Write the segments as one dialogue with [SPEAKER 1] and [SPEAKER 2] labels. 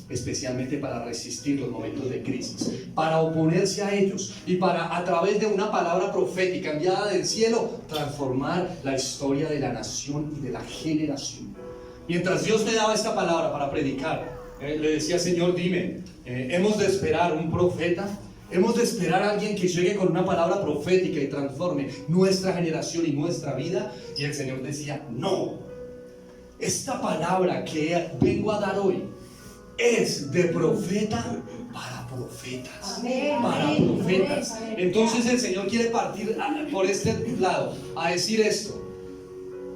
[SPEAKER 1] especialmente para resistir los momentos de crisis, para oponerse a ellos y para, a través de una palabra profética enviada del cielo, transformar la historia de la nación y de la generación. Mientras Dios me daba esta palabra para predicar, le decía: Señor, dime, ¿hemos de esperar un profeta? ¿Hemos de esperar a alguien que llegue con una palabra profética y transforme nuestra generación y nuestra vida? Y el Señor decía: no, esta palabra que vengo a dar hoy es de profeta para profetas. Amén, para profetas. Amén. Entonces el Señor quiere partir por este lado a decir esto: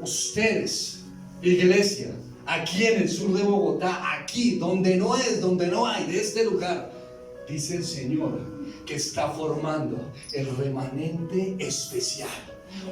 [SPEAKER 1] ustedes, iglesia, aquí en el sur de Bogotá, aquí donde no hay, de este lugar, dice el Señor que está formando el remanente especial,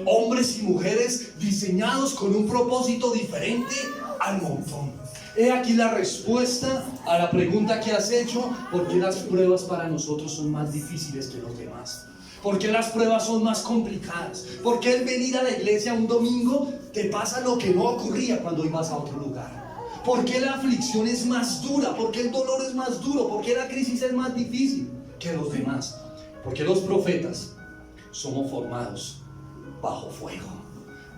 [SPEAKER 1] hombres y mujeres diseñados con un propósito diferente al montón. He aquí la respuesta a la pregunta que has hecho: ¿por qué las pruebas para nosotros son más difíciles que los demás? ¿Por qué las pruebas son más complicadas? ¿Por qué el venir a la iglesia un domingo te pasa lo que no ocurría cuando ibas a otro lugar? ¿Por qué la aflicción es más dura? ¿Por qué el dolor es más duro? ¿Por qué la crisis es más difícil que los demás? Porque los profetas somos formados bajo fuego,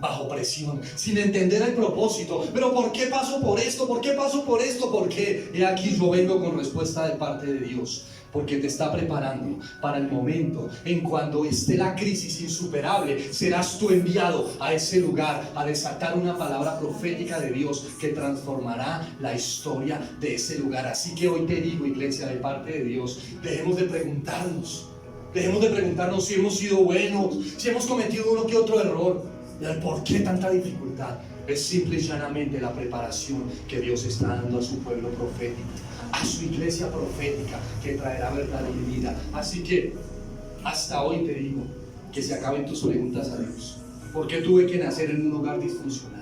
[SPEAKER 1] bajo presión, sin entender el propósito. ¿Pero por qué paso por esto? ¿Por qué paso por esto? ¿Por qué? He aquí yo vengo con respuesta de parte de Dios. Porque te está preparando para el momento en cuando esté la crisis insuperable. Serás tú enviado a ese lugar a desatar una palabra profética de Dios que transformará la historia de ese lugar. Así que hoy te digo, iglesia, de parte de Dios, dejemos de preguntarnos si hemos sido buenos, si hemos cometido uno que otro error. ¿Por qué tanta dificultad? Es simple y llanamente la preparación que Dios está dando a su pueblo profético, a su iglesia profética, que traerá verdad y vida. Así que hasta hoy te digo que se acaben tus preguntas a Dios. ¿Por qué tuve que nacer en un hogar disfuncional?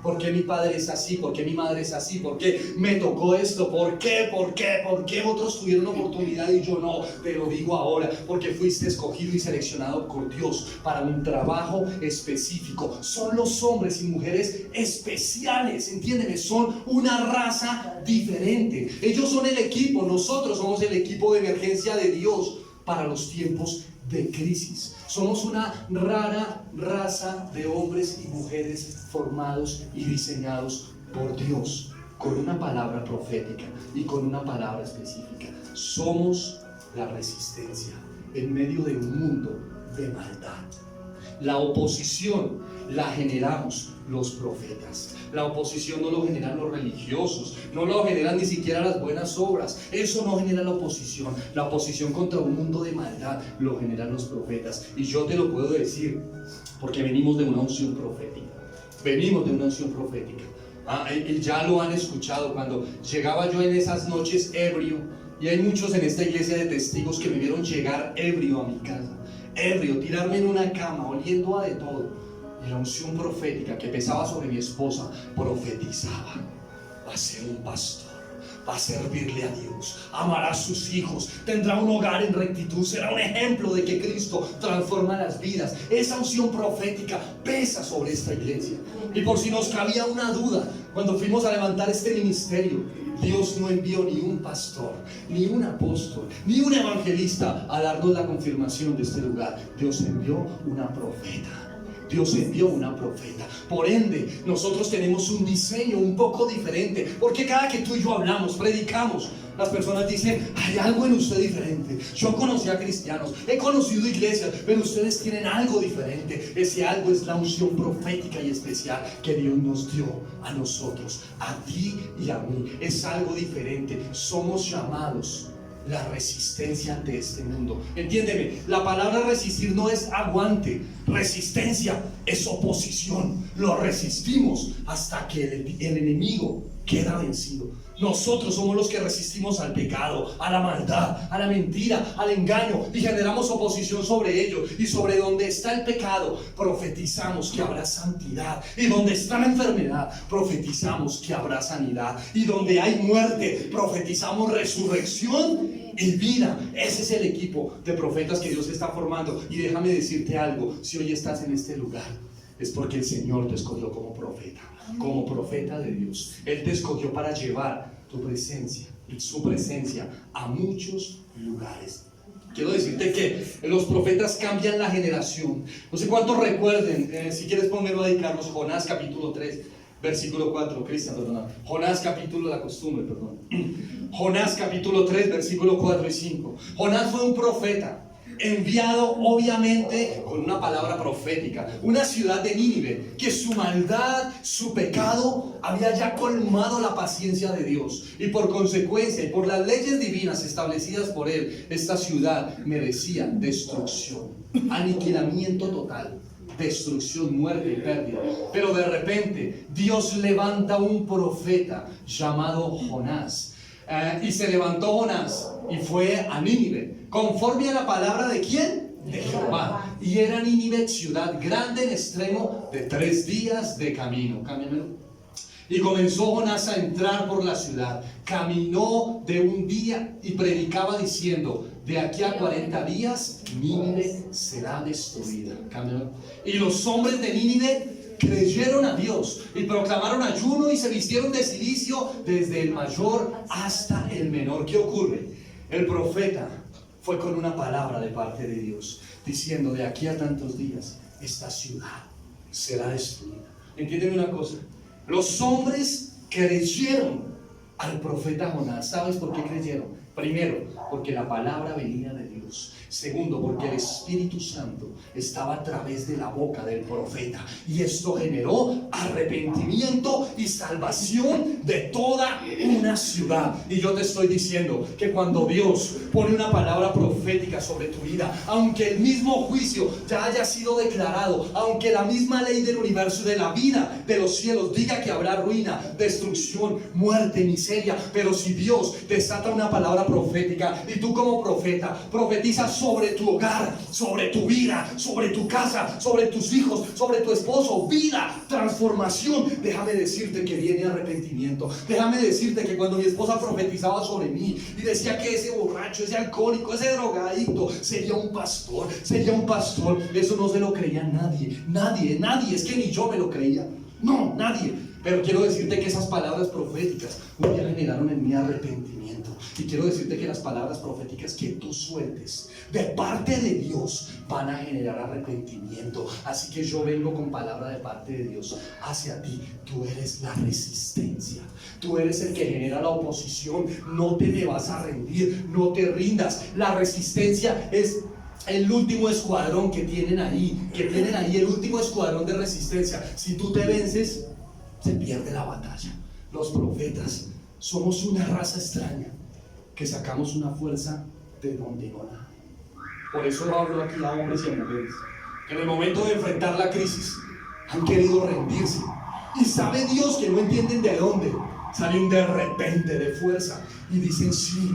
[SPEAKER 1] ¿Por qué mi padre es así? ¿Por qué mi madre es así? ¿Por qué me tocó esto? ¿Por qué? ¿Por qué otros tuvieron oportunidad y yo no? Te lo digo ahora: porque fuiste escogido y seleccionado por Dios para un trabajo específico. Son los hombres y mujeres especiales, entiéndeme, son una raza diferente. Ellos son el equipo, nosotros somos el equipo de emergencia de Dios para los tiempos de crisis. Somos una rara raza de hombres y mujeres formados y diseñados por Dios, con una palabra profética y con una palabra específica. Somos la resistencia en medio de un mundo de maldad. La oposición la generamos los profetas. La oposición no lo generan los religiosos, no lo generan ni siquiera las buenas obras. Eso no genera la oposición. La oposición contra un mundo de maldad lo generan los profetas. Y yo te lo puedo decir porque venimos de una unción profética. Venimos de una unción profética. Ya lo han escuchado cuando llegaba yo en esas noches ebrio. Y hay muchos en esta iglesia de testigos que me vieron llegar ebrio a mi casa. Ebrio, tirarme en una cama, oliendo a de todo. Y la unción profética que pesaba sobre mi esposa profetizaba: va a ser un pastor, va a servirle a Dios, amará a sus hijos, tendrá un hogar en rectitud, será un ejemplo de que Cristo transforma las vidas. Esa unción profética pesa sobre esta iglesia. Y por si nos cabía una duda, cuando fuimos a levantar este ministerio, Dios no envió ni un pastor, ni un apóstol, ni un evangelista a darnos la confirmación de este lugar. Dios envió una profeta. Dios envió una profeta. Por ende, nosotros tenemos un diseño un poco diferente, porque cada que tú y yo hablamos, predicamos, las personas dicen: hay algo en usted diferente. Yo conocí a cristianos, he conocido iglesias, pero ustedes tienen algo diferente. Ese algo es la unción profética y especial que Dios nos dio a nosotros, a ti y a mí. Es algo diferente. Somos llamados la resistencia ante este mundo. Entiéndeme, la palabra resistir no es aguante. Resistencia es oposición. Lo resistimos hasta que el enemigo queda vencido. Nosotros somos los que resistimos al pecado, a la maldad, a la mentira, al engaño, y generamos oposición sobre ello. Y sobre donde está el pecado, profetizamos que habrá santidad. Y donde está la enfermedad, profetizamos que habrá sanidad. Y donde hay muerte, profetizamos resurrección y vida. Ese es el equipo de profetas que Dios está formando. Y déjame decirte algo: si hoy estás en este lugar, es porque el Señor te escogió como profeta de Dios. Él te escogió para llevar tu presencia y su presencia a muchos lugares. Quiero decirte que los profetas cambian la generación. No sé cuántos recuerden, si quieres ponerlo ahí, Carlos, Jonás capítulo 3, versículo 4, Cristian, perdón. Jonás capítulo, la costumbre, perdón. Jonás capítulo 3, versículo 4 y 5. Jonás fue un profeta, enviado obviamente con una palabra profética. Una ciudad de Nínive, que su maldad, su pecado, había ya colmado la paciencia de Dios. Y por consecuencia, y por las leyes divinas establecidas por él, esta ciudad merecía destrucción, aniquilamiento total. Destrucción, muerte y pérdida. Pero de repente Dios levanta un profeta llamado Jonás, y se levantó Jonás y fue a Nínive conforme a la palabra de ¿quién? De Jehová. Y era Nínive ciudad grande en extremo de 3 días de camino. Cámbiamelo. Y comenzó Jonás a entrar por la ciudad. Caminó de un día y predicaba diciendo: de aquí a 40 días Nínive será destruida. Cámbiamelo. Y los hombres de Nínive creyeron a Dios y proclamaron ayuno y se vistieron de cilicio desde el mayor hasta el menor. ¿Qué ocurre? El profeta fue con una palabra de parte de Dios diciendo: de aquí a tantos días esta ciudad será destruida. Entiéndeme una cosa, los hombres creyeron al profeta Jonás. ¿Sabes por qué creyeron? Primero, porque la palabra venía de Dios. Segundo, porque el Espíritu Santo estaba a través de la boca del profeta. Y esto generó arrepentimiento y salvación de toda una ciudad. Y yo te estoy diciendo que cuando Dios pone una palabra profética sobre tu vida, aunque el mismo juicio ya haya sido declarado, aunque la misma ley del universo, de la vida, de los cielos, diga que habrá ruina, destrucción, muerte, miseria, pero si Dios desata una palabra profética y tú como profeta profetizas sobre tu hogar, sobre tu vida, sobre tu casa, sobre tus hijos, sobre tu esposo, vida, transformación, déjame decirte que viene arrepentimiento. Déjame decirte que cuando mi esposa profetizaba sobre mí y decía que ese borracho, ese alcohólico, ese drogadicto sería un pastor, eso no se lo creía nadie, es que ni yo me lo creía, no, nadie. Pero quiero decirte que esas palabras proféticas un día generaron en mí arrepentimiento. Y quiero decirte que las palabras proféticas que tú sueltes de parte de Dios van a generar arrepentimiento. Así que yo vengo con palabra de parte de Dios hacia ti. Tú eres la resistencia. Tú eres el que genera la oposición. No te me vas a rendir, no te rindas. La resistencia es el último escuadrón que tienen ahí, el último escuadrón de resistencia. Si tú te vences, se pierde la batalla. Los profetas somos una raza extraña que sacamos una fuerza de donde no hay. Por eso hablo aquí a hombres y a mujeres que en el momento de enfrentar la crisis han querido rendirse, y sabe Dios que no entienden de dónde sale un de repente de fuerza y dicen: sí,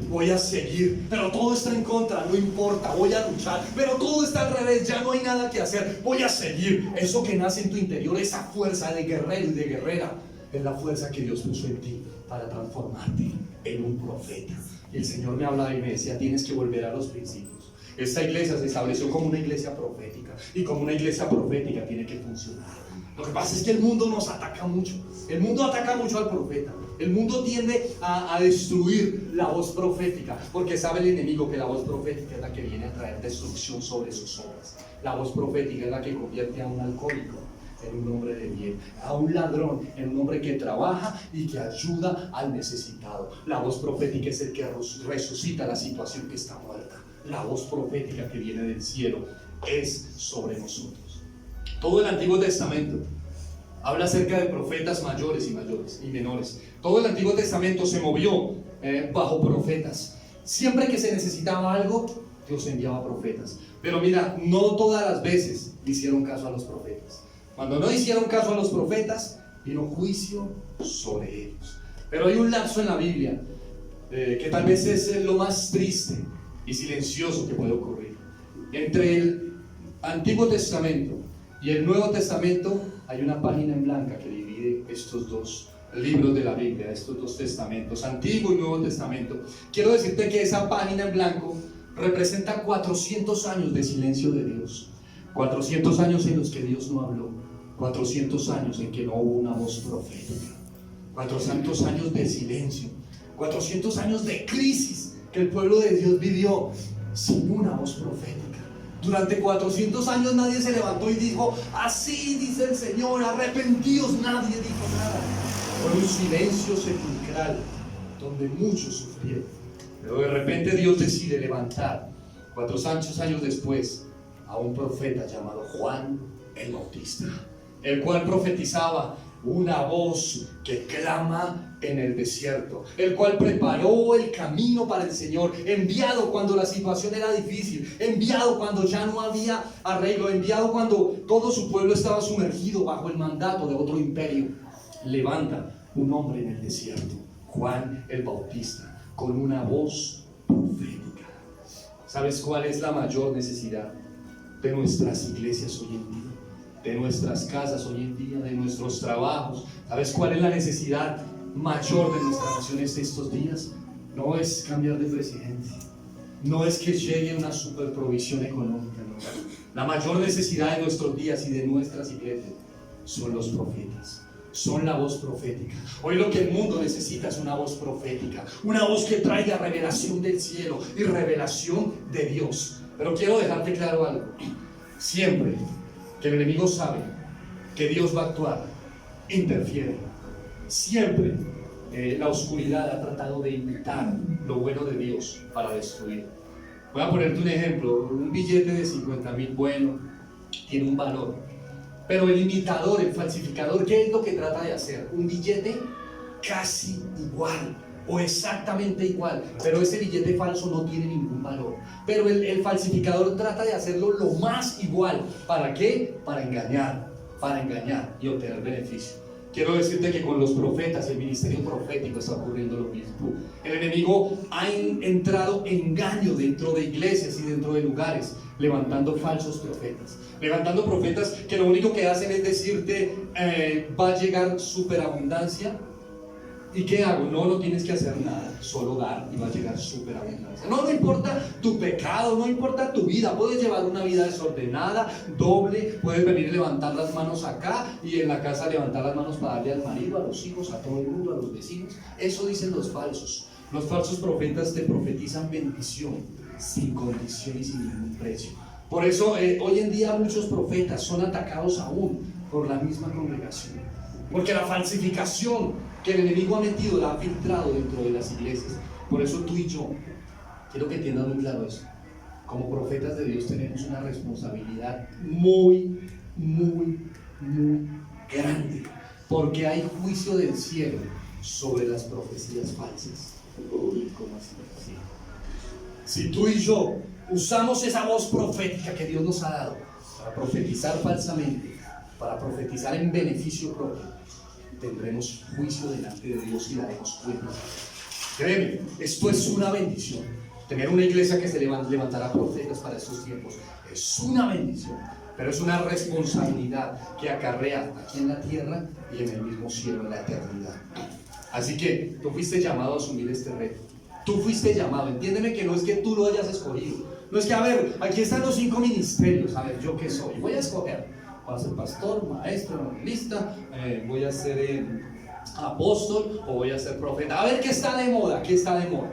[SPEAKER 1] voy a seguir, pero todo está en contra, no importa, voy a luchar, pero todo está al revés, ya no hay nada que hacer, voy a seguir. Eso que nace en tu interior, esa fuerza de guerrero y de guerrera, es la fuerza que Dios puso en ti para transformarte en un profeta. Y el Señor me hablaba y me decía: tienes que volver a los principios. Esta iglesia se estableció como una iglesia profética, y como una iglesia profética tiene que funcionar. Lo que pasa es que el mundo nos ataca mucho. El mundo ataca mucho al profeta. El mundo tiende a destruir la voz profética, porque sabe el enemigo que la voz profética es la que viene a traer destrucción sobre sus obras. La voz profética es la que convierte a un alcohólico en un hombre de bien, a un ladrón en un hombre que trabaja y que ayuda al necesitado. La voz profética es el que resucita la situación que está muerta. La voz profética que viene del cielo es sobre nosotros. Todo el Antiguo Testamento habla acerca de profetas mayores y menores. Todo el Antiguo Testamento se movió bajo profetas. Siempre que se necesitaba algo, Dios enviaba profetas. Pero mira, no todas las veces hicieron caso a los profetas. Cuando no hicieron caso a los profetas, vino juicio sobre ellos. Pero hay un lapso en la Biblia que tal vez es lo más triste y silencioso que puede ocurrir. Entre el Antiguo Testamento y el Nuevo Testamento hay una página en blanca que divide estos dos libros de la Biblia, estos dos testamentos, Antiguo y Nuevo Testamento. Quiero decirte que esa página en blanco representa 400 años de silencio de Dios, 400 años en los que Dios no habló, 400 años en que no hubo una voz profética, 400 años de silencio. 400 años de crisis que el pueblo de Dios vivió sin una voz profética. Durante 400 años nadie se levantó y dijo: así dice el Señor, arrepentidos. Nadie dijo nada. Fue un silencio sepulcral donde muchos sufrieron. Pero de repente Dios decide levantar, 400 años después, a un profeta llamado Juan el Bautista, el cual profetizaba una voz que clama en el desierto, el cual preparó el camino para el Señor, enviado cuando la situación era difícil, enviado cuando ya no había arreglo, enviado cuando todo su pueblo estaba sumergido bajo el mandato de otro imperio. Levanta un hombre en el desierto, Juan el Bautista, con una voz profética. ¿Sabes cuál es la mayor necesidad de nuestras iglesias hoy en día? De nuestras casas hoy en día, de nuestros trabajos. ¿Sabes cuál es la necesidad mayor de nuestra nación estos días? No es cambiar de presidente, no es que llegue una superprovisión económica, no. La mayor necesidad de nuestros días y de nuestras iglesias son los profetas, son la voz profética. Hoy lo que el mundo necesita es una voz profética, una voz que traiga revelación del cielo y revelación de Dios. Pero quiero dejarte claro algo: siempre que el enemigo sabe que Dios va a actuar, interfiere. Siempre la oscuridad ha tratado de imitar lo bueno de Dios para destruir. Voy a ponerte un ejemplo. Un billete de 50,000, bueno, tiene un valor, pero el imitador, el falsificador, ¿qué es lo que trata de hacer? Un billete casi igual o exactamente igual, pero ese billete falso no tiene ningún valor. Pero el falsificador trata de hacerlo lo más igual. ¿Para qué? Para engañar y obtener beneficio. Quiero decirte que con los profetas, el ministerio profético, está ocurriendo lo mismo. El enemigo ha entrado engaño dentro de iglesias y dentro de lugares, levantando falsos profetas, levantando profetas que lo único que hacen es decirte va a llegar superabundancia. ¿Y qué hago? No tienes que hacer nada, solo dar y va a llegar superabundancia. No importa tu pecado, no importa tu vida. Puedes llevar una vida desordenada, doble. Puedes venir y levantar las manos acá y en la casa levantar las manos para darle al marido, a los hijos, a todo el mundo, a los vecinos. Eso dicen los falsos. Los falsos profetas te profetizan bendición sin condición y sin ningún precio. Por eso hoy en día muchos profetas son atacados aún por la misma congregación, porque la falsificación que el enemigo ha metido, la ha filtrado dentro de las iglesias. Por eso tú y yo, quiero que entiendan muy claro eso, como profetas de Dios tenemos una responsabilidad muy grande, porque hay juicio del cielo sobre las profecías falsas. ¿Cómo así? Si tú y yo usamos esa voz profética que Dios nos ha dado para profetizar falsamente, para profetizar en beneficio propio, tendremos juicio delante de Dios y daremos cuenta. Créeme, esto es una bendición. Tener una iglesia que se levantará profetas para estos tiempos es una bendición, pero es una responsabilidad que acarrea aquí en la tierra y en el mismo cielo, en la eternidad. Así que tú fuiste llamado a asumir este reto. Tú fuiste llamado. Entiéndeme que no es que tú lo hayas escogido. No es que, a ver, aquí están los 5 ministerios. A ver, ¿yo qué soy? Voy a escoger. Voy a ser pastor, maestro, evangelista, voy a ser apóstol o voy a ser profeta. A ver qué está de moda, qué está de moda.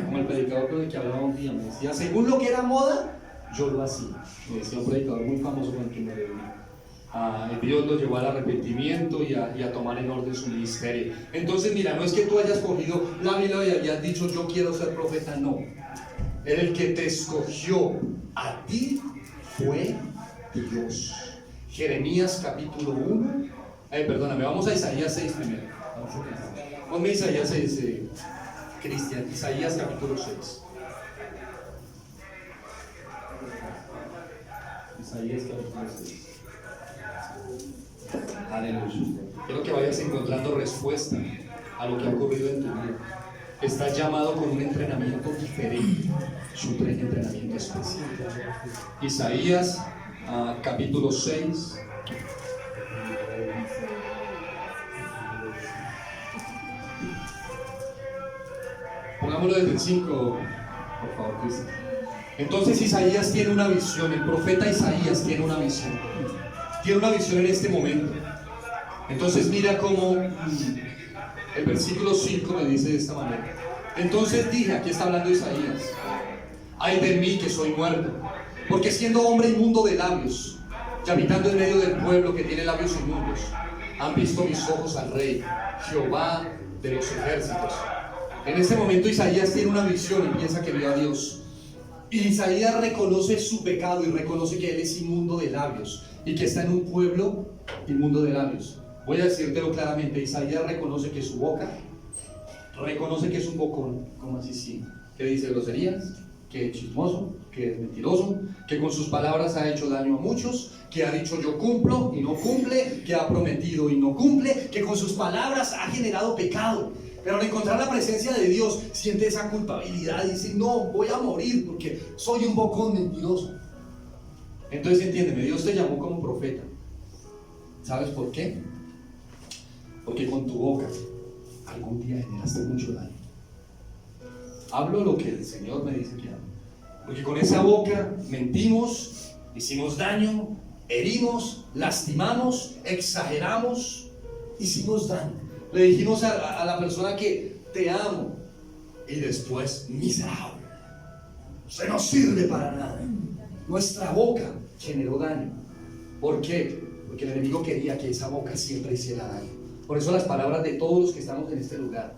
[SPEAKER 1] Como el predicador con el que hablaba un día, me decía, según lo que era moda, yo lo hacía. Me decía un predicador muy famoso con el que me reuní. Dios lo llevó al arrepentimiento y a tomar en orden su ministerio. Entonces mira, no es que tú hayas cogido la Biblia y hayas dicho yo quiero ser profeta, no. El que te escogió a ti fue Dios. Jeremías capítulo 1. Perdóname, vamos a Isaías 6 primero. Ponme Isaías 6, Cristian. Isaías capítulo 6. Isaías capítulo 6. Aleluya. Quiero que vayas encontrando respuesta a lo que ha ocurrido en tu vida. Estás llamado con un entrenamiento diferente, es un entrenamiento especial. Isaías capítulo 6. Pongámoslo desde el 5, por favor, Cristian. Entonces Isaías tiene una visión, el profeta Isaías tiene una visión. Tiene una visión en este momento. Entonces mira cómo El versículo 5 me dice de esta manera: entonces dije, aquí está hablando Isaías, ay de mí que soy muerto, porque siendo hombre inmundo de labios, y habitando en medio del pueblo que tiene labios inmundos, han visto mis ojos al Rey, Jehová de los ejércitos. En ese momento Isaías tiene una visión y piensa que vio a Dios. Y Isaías reconoce su pecado y reconoce que él es inmundo de labios y que está en un pueblo inmundo de labios. Voy a decírtelo claramente: Isaías reconoce que su boca, reconoce que es un bocón. ¿Cómo así? Sí. Que dice groserías, que es chismoso, que es mentiroso, que con sus palabras ha hecho daño a muchos, que ha dicho yo cumplo y no cumple, que ha prometido y no cumple, que con sus palabras ha generado pecado. Pero al encontrar la presencia de Dios siente esa culpabilidad y dice: no, voy a morir porque soy un bocón mentiroso. Entonces entiéndeme, Dios te llamó como profeta. ¿Sabes por qué? Porque con tu boca algún día generaste mucho daño. Hablo lo que el Señor me dice que hablo. Porque con esa boca mentimos, hicimos daño, herimos, lastimamos, exageramos, hicimos daño. Le dijimos a la persona que te amo y después miserable. Usted no sirve para nada. Nuestra boca generó daño. ¿Por qué? Porque el enemigo quería que esa boca siempre hiciera daño. Por eso las palabras de todos los que estamos en este lugar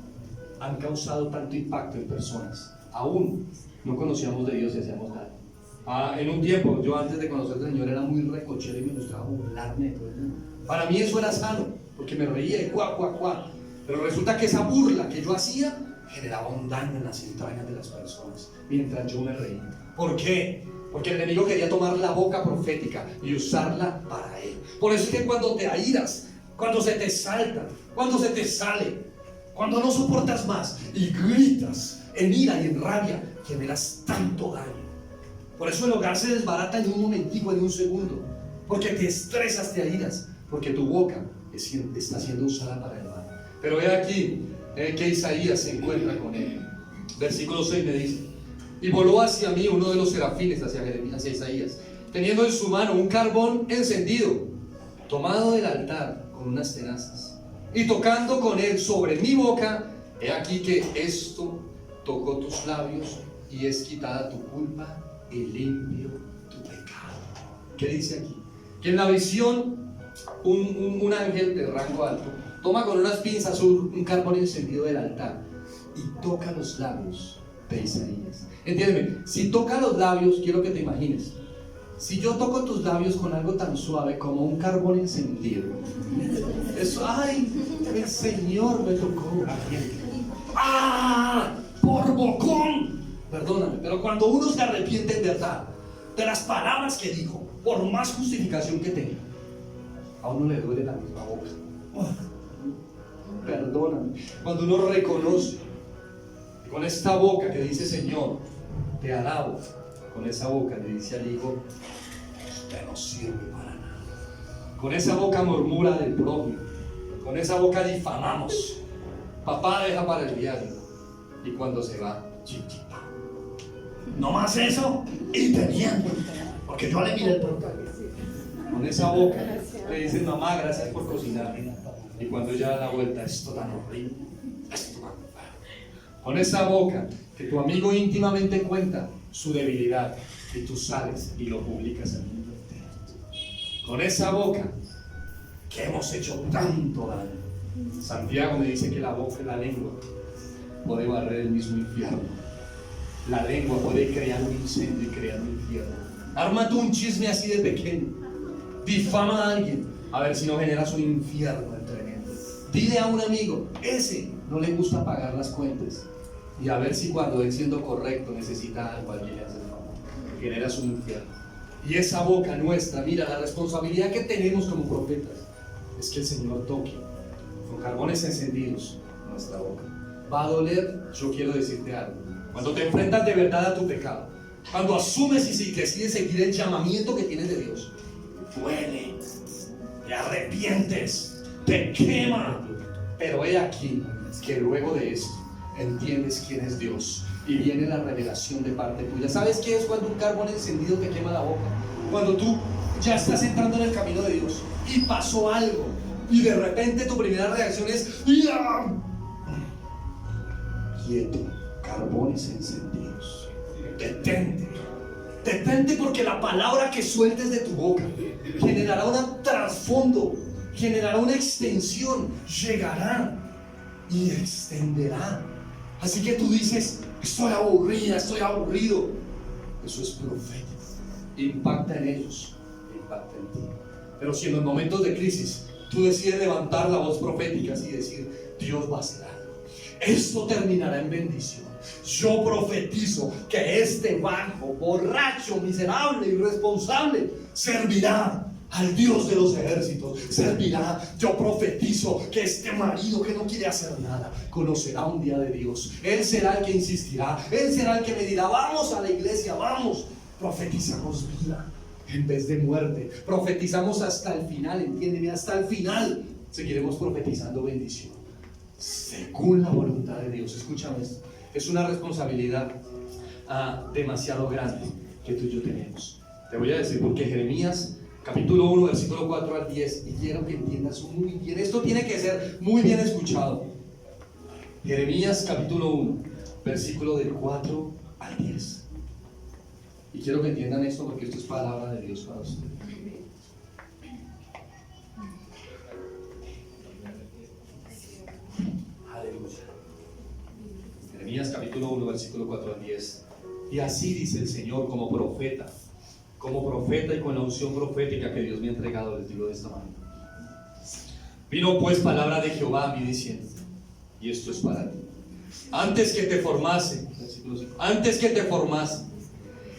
[SPEAKER 1] han causado tanto impacto en personas. Aún no conocíamos de Dios y hacíamos daño. En un tiempo, yo antes de conocer al Señor era muy recochero y me gustaba burlarme de todo el mundo. Para mí eso era sano, porque me reía y cuá. Pero resulta que esa burla que yo hacía generaba un daño en las entrañas de las personas mientras yo me reía. ¿Por qué? Porque el enemigo quería tomar la boca profética y usarla para él. Por eso es que cuando te airas, cuando se te salta, cuando se te sale, cuando no soportas más y gritas en ira y en rabia, generas tanto daño. Por eso el hogar se desbarata en un momentico, en un segundo, porque te estresas, te airas, porque tu boca está siendo usada para el mal. Pero ve aquí que Isaías se encuentra con él. Versículo 6 me dice: y voló hacia mí uno de los serafines, hacia Isaías, teniendo en su mano un carbón encendido, tomado del altar con unas tenazas, y tocando con él sobre mi boca, he aquí que esto tocó tus labios y es quitada tu culpa y limpio tu pecado. ¿Qué dice aquí? Que en la visión un ángel de rango alto toma con unas pinzas un carbón encendido del altar y toca los labios de Isaías. Entiéndeme, si toca los labios, quiero que te imagines, si yo toco tus labios con algo tan suave como un carbón encendido, eso, ay, el Señor me tocó. ¡Ah! ¡Por bocón! Perdóname, pero cuando uno se arrepiente en verdad de las palabras que dijo, por más justificación que tenga, a uno le duele la misma boca. Perdóname. Cuando uno reconoce, con esta boca que dice: Señor, te alabo, con esa boca le dice al hijo: usted no sirve para nada. Con esa boca murmura del prójimo, con esa boca difamamos. Papá deja para el diario y cuando se va, chiquita, no más eso y te miento, porque yo le miré el programa. Con esa boca le dicen: mamá, gracias por cocinar, y cuando ella da la vuelta, esto tan horrible, esto tan feo. Con esa boca que tu amigo íntimamente cuenta su debilidad y tú sales y lo publicas al mundo entero. Con esa boca que hemos hecho tanto daño. Santiago me dice que la boca y la lengua puede barrer el mismo infierno. La lengua puede crear un incendio y crear un infierno. Ármate un chisme así de pequeño, difama a alguien, a ver si no generas un infierno tremendo. Dile a un amigo: ese no le gusta pagar las cuentas, y a ver si cuando él, siendo correcto, necesita algo, alguien le hace el favor. Generas un infierno. Y esa boca nuestra, mira, la responsabilidad que tenemos como profetas es que el Señor toque con carbones encendidos nuestra boca. ¿Va a doler? Yo quiero decirte algo. Cuando te enfrentas de verdad a tu pecado, cuando asumes y decides seguir el llamamiento que tienes de Dios, duele, te arrepientes, te quema. Pero he aquí que luego de esto entiendes quién es Dios y viene la revelación de parte tuya. ¿Sabes qué es cuando un carbón encendido te quema la boca? Cuando tú ya estás entrando en el camino de Dios y pasó algo y de repente tu primera reacción es ¡ya! quieto, carbones encendidos. Detente. Detente, porque la palabra que sueltes de tu boca generará un trasfondo, generará una extensión, llegará y extenderá. Así que tú dices: estoy aburrida, estoy aburrido. Eso es profético. Impacta en ellos, impacta en ti. Pero si en los momentos de crisis tú decides levantar la voz profética y decir: Dios va a hacer algo, esto terminará en bendición. Yo profetizo que este bajo, borracho, miserable, irresponsable servirá al Dios de los ejércitos, servirá. Yo profetizo que este marido que no quiere hacer nada conocerá un día de Dios. Él será el que insistirá, él será el que me dirá: vamos a la iglesia, vamos. Profetizamos vida en vez de muerte. Profetizamos hasta el final, entiéndeme, hasta el final seguiremos profetizando bendición según la voluntad de Dios. Escúchame esto. Es una responsabilidad demasiado grande que tú y yo tenemos. Te voy a decir porque Jeremías capítulo 1 versículo 4 al 10, y quiero que entiendas muy bien, esto tiene que ser muy bien escuchado. Jeremías capítulo 1 versículo del 4 al 10, y quiero que entiendan esto porque esto es palabra de Dios para ustedes. Aleluya. Jeremías capítulo 1 versículo 4 al 10. Y así dice el Señor: como profeta y con la unción profética que Dios me ha entregado, les digo de esta manera: vino pues palabra de Jehová a mí diciendo, y esto es para ti: antes que te formase,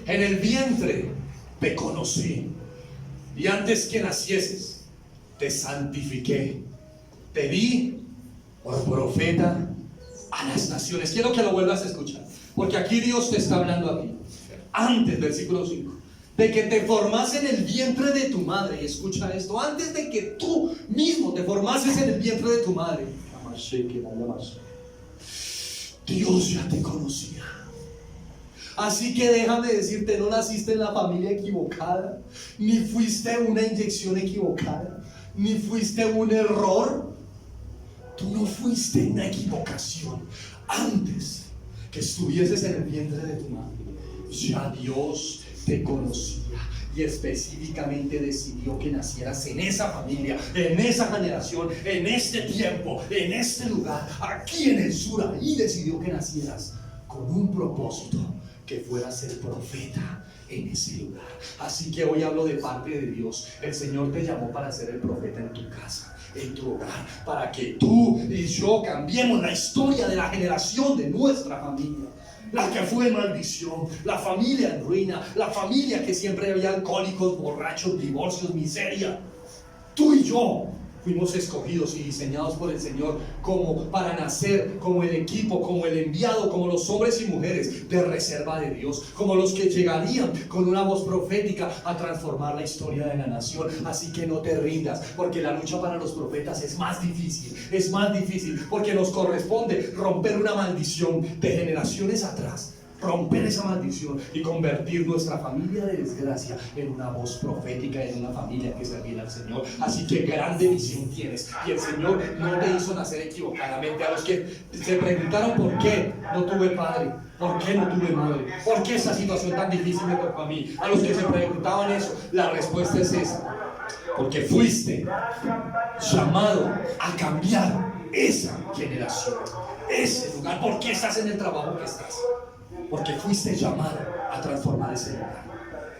[SPEAKER 1] en el vientre te conocí, y antes que nacieses te santifiqué, te di por profeta a las naciones. Quiero que lo vuelvas a escuchar, porque aquí Dios te está hablando a ti. Antes, versículo 5, de que te formase en el vientre de tu madre. Y escucha esto: antes de que tú mismo te formases en el vientre de tu madre, Dios ya te conocía. Así que déjame decirte, no naciste en la familia equivocada, ni fuiste una inyección equivocada, ni fuiste un error. Tú no fuiste una equivocación. Antes que estuvieses en el vientre de tu madre, ya Dios te conocía y específicamente decidió que nacieras en esa familia, en esa generación, en este tiempo, en este lugar, aquí en el sur. Ahí decidió que nacieras con un propósito, que fueras el profeta en ese lugar. Así que hoy hablo de parte de Dios. El Señor te llamó para ser el profeta en tu casa, en tu hogar, para que tú y yo cambiemos la historia de la generación de nuestra familia. La que fue maldición, la familia en ruina, la familia que siempre había alcohólicos, borrachos, divorcios, miseria. Tú y yo fuimos escogidos y diseñados por el Señor como para nacer como el equipo, como el enviado, como los hombres y mujeres de reserva de Dios, como los que llegarían con una voz profética a transformar la historia de la nación. Así que no te rindas, porque la lucha para los profetas es más difícil, porque nos corresponde romper una maldición de generaciones atrás, romper esa maldición y convertir nuestra familia de desgracia en una voz profética, en una familia que servirá al Señor. Así que grande visión tienes, y el Señor no te hizo nacer equivocadamente. A los que se preguntaron por qué no tuve padre, por qué no tuve madre, por qué esa situación tan difícil me tocó a mí, a los que se preguntaban eso, la respuesta es esa: porque fuiste llamado a cambiar esa generación, ese lugar. ¿Por qué estás en el trabajo que estás? Porque fuiste llamado a transformar ese lugar.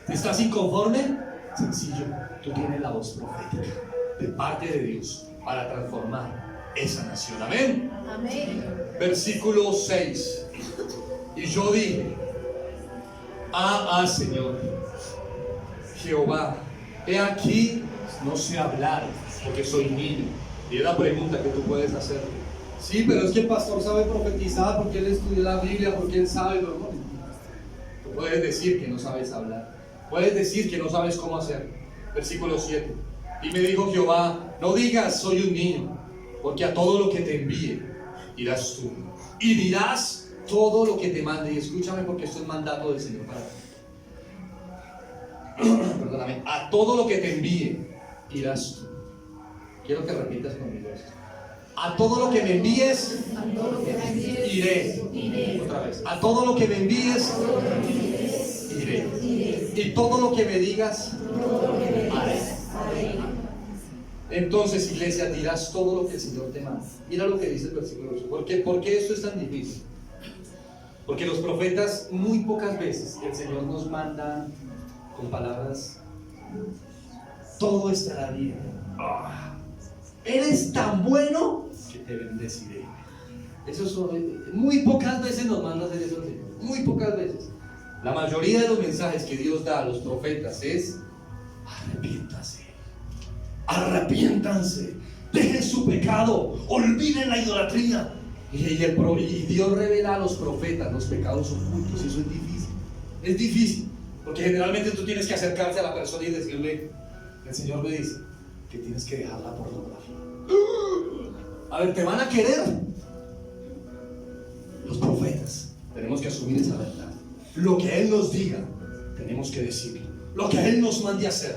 [SPEAKER 1] ¿Estás inconforme? Sencillo, tú tienes la voz profética de parte de Dios para transformar esa nación. Amén.
[SPEAKER 2] Amén.
[SPEAKER 1] Versículo 6. Y yo dije: Señor Jehová, he aquí no sé hablar porque soy niño. Y es la pregunta que tú puedes hacer. Sí, pero es que el pastor sabe profetizar porque él estudió la Biblia, porque él sabe lo que... Tú puedes decir que no sabes hablar, puedes decir que no sabes cómo hacer. Versículo 7. Y me dijo Jehová: no digas soy un niño, porque a todo lo que te envíe irás tú, y dirás todo lo que te mande. Y escúchame, porque esto es mandato del Señor para ti. Perdóname. A todo lo que te envíe irás tú. Quiero que repitas conmigo esto. A todo lo que me envíes, iré. Otra vez. A todo lo que me envíes, iré. Y todo lo que me digas, haré. Entonces, iglesia, dirás todo lo que el Señor te manda. Mira lo que dice el versículo 8. ¿Por qué esto es tan difícil? Porque los profetas, muy pocas veces el Señor nos manda con palabras: todo estará bien. Eres tan bueno que te bendeciré. Eso es, muy pocas veces nos manda a hacer eso el Señor. Muy pocas veces. La mayoría de los mensajes que Dios da a los profetas es: arrepiéntase. Arrepiéntanse, dejen su pecado, olviden la idolatría. Y Dios revela a los profetas los pecados ocultos. Eso es difícil. Es difícil, porque generalmente tú tienes que acercarte a la persona y decirle: el Señor me dice que tienes que dejar la pornografía. A ver, ¿te van a querer? Los profetas tenemos que asumir esa verdad. Lo que Él nos diga, tenemos que decirlo. Lo que Él nos mande a hacer,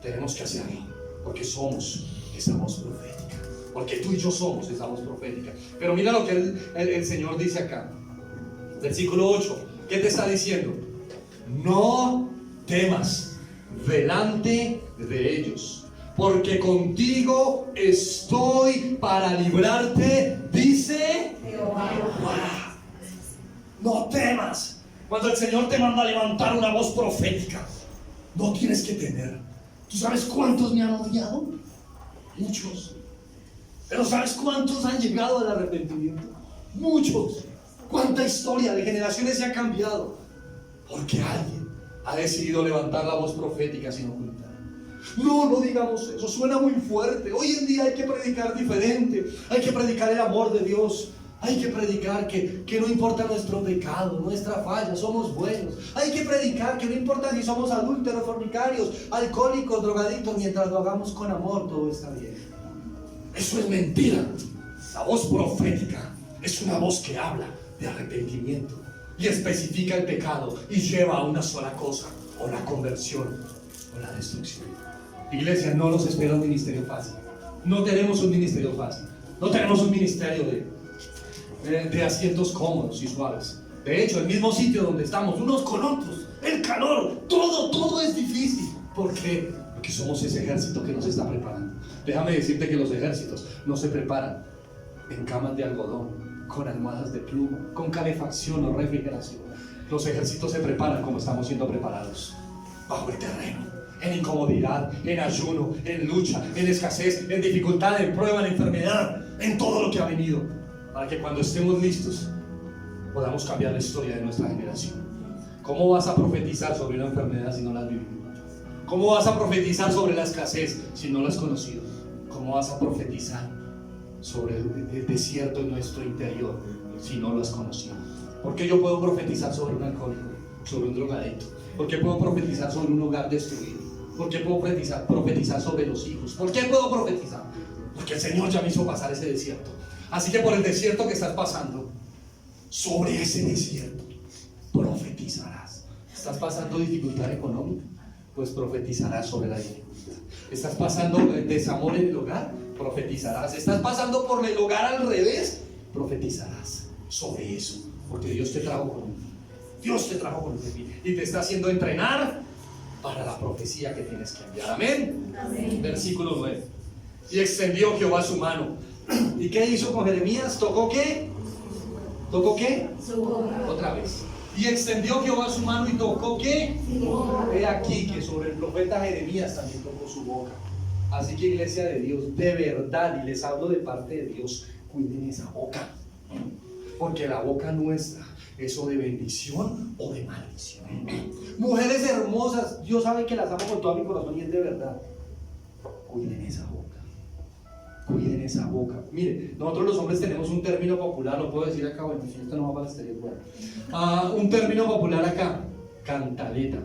[SPEAKER 1] tenemos que hacerlo. Porque somos esa voz profética. Porque tú y yo somos esa voz profética. Pero mira lo que el Señor dice acá. Versículo 8. ¿Qué te está diciendo? No temas delante de ellos, porque contigo estoy para librarte, dice Jehová. No temas. Cuando el Señor te manda a levantar una voz profética, no tienes que temer. ¿Tú sabes cuántos me han odiado? Muchos. Pero ¿sabes cuántos han llegado al arrepentimiento? Muchos. ¿Cuánta historia de generaciones se ha cambiado? Porque alguien ha decidido levantar la voz profética sin ocultar. No digamos eso, suena muy fuerte. Hoy en día hay que predicar diferente. Hay que predicar el amor de Dios. Hay que predicar que no importa nuestro pecado, nuestra falla, somos buenos. Hay que predicar que no importa si somos adúlteros, fornicarios, alcohólicos, drogadictos, mientras lo hagamos con amor, todo está bien. Eso es mentira. La voz profética es una voz que habla de arrepentimiento y especifica el pecado y lleva a una sola cosa: o la conversión o la destrucción. Iglesia, no nos espera un ministerio fácil. No tenemos un ministerio fácil. No tenemos un ministerio de asientos cómodos y suaves. De hecho, el mismo sitio donde estamos, unos con otros, el calor, todo es difícil. ¿Por qué? Porque somos ese ejército que nos está preparando. Déjame decirte que los ejércitos no se preparan en camas de algodón, con almohadas de pluma, con calefacción o refrigeración. Los ejércitos se preparan como estamos siendo preparados, bajo el terreno, en incomodidad, en ayuno, en lucha, en escasez, en dificultad, en prueba, en enfermedad, en todo lo que ha venido, para que cuando estemos listos podamos cambiar la historia de nuestra generación. ¿Cómo vas a profetizar sobre una enfermedad si no la has vivido? ¿Cómo vas a profetizar sobre la escasez si no la has conocido? ¿Cómo vas a profetizar sobre el desierto en nuestro interior si no lo has conocido? ¿Por qué yo puedo profetizar sobre un alcohólico, sobre un drogadicto? ¿Por qué puedo profetizar sobre un hogar destruido? ¿Por qué puedo profetizar sobre los hijos? ¿Por qué puedo profetizar? Porque el Señor ya me hizo pasar ese desierto. Así que por el desierto que estás pasando, sobre ese desierto profetizarás. ¿Estás pasando dificultad económica? Pues profetizarás sobre la dificultad. ¿Estás pasando desamor en el hogar? Profetizarás. ¿Estás pasando por el hogar al revés? Profetizarás sobre eso. Porque Dios te trajo con un fin. Dios te trajo con un fin. Y te está haciendo entrenar para la profecía que tienes que enviar. Amén. Amén. Versículo 9. Y extendió Jehová su mano. ¿Y qué hizo con Jeremías? ¿Tocó qué? ¿Tocó qué? Su boca. Otra vez. Y extendió Jehová su mano y tocó ¿qué? He aquí que sobre el profeta Jeremías también tocó su boca. Así que, iglesia de Dios, de verdad, y les hablo de parte de Dios, cuiden esa boca. Porque la boca nuestra es o de bendición o de maldición. Mujeres hermosas, Dios sabe que las amo con todo mi corazón y es de verdad. Cuiden esa boca. Cuiden esa boca. Mire, nosotros los hombres tenemos un término popular, lo puedo decir acá, bueno, si esto no va para el exterior, bueno. Un término popular acá, cantaleta.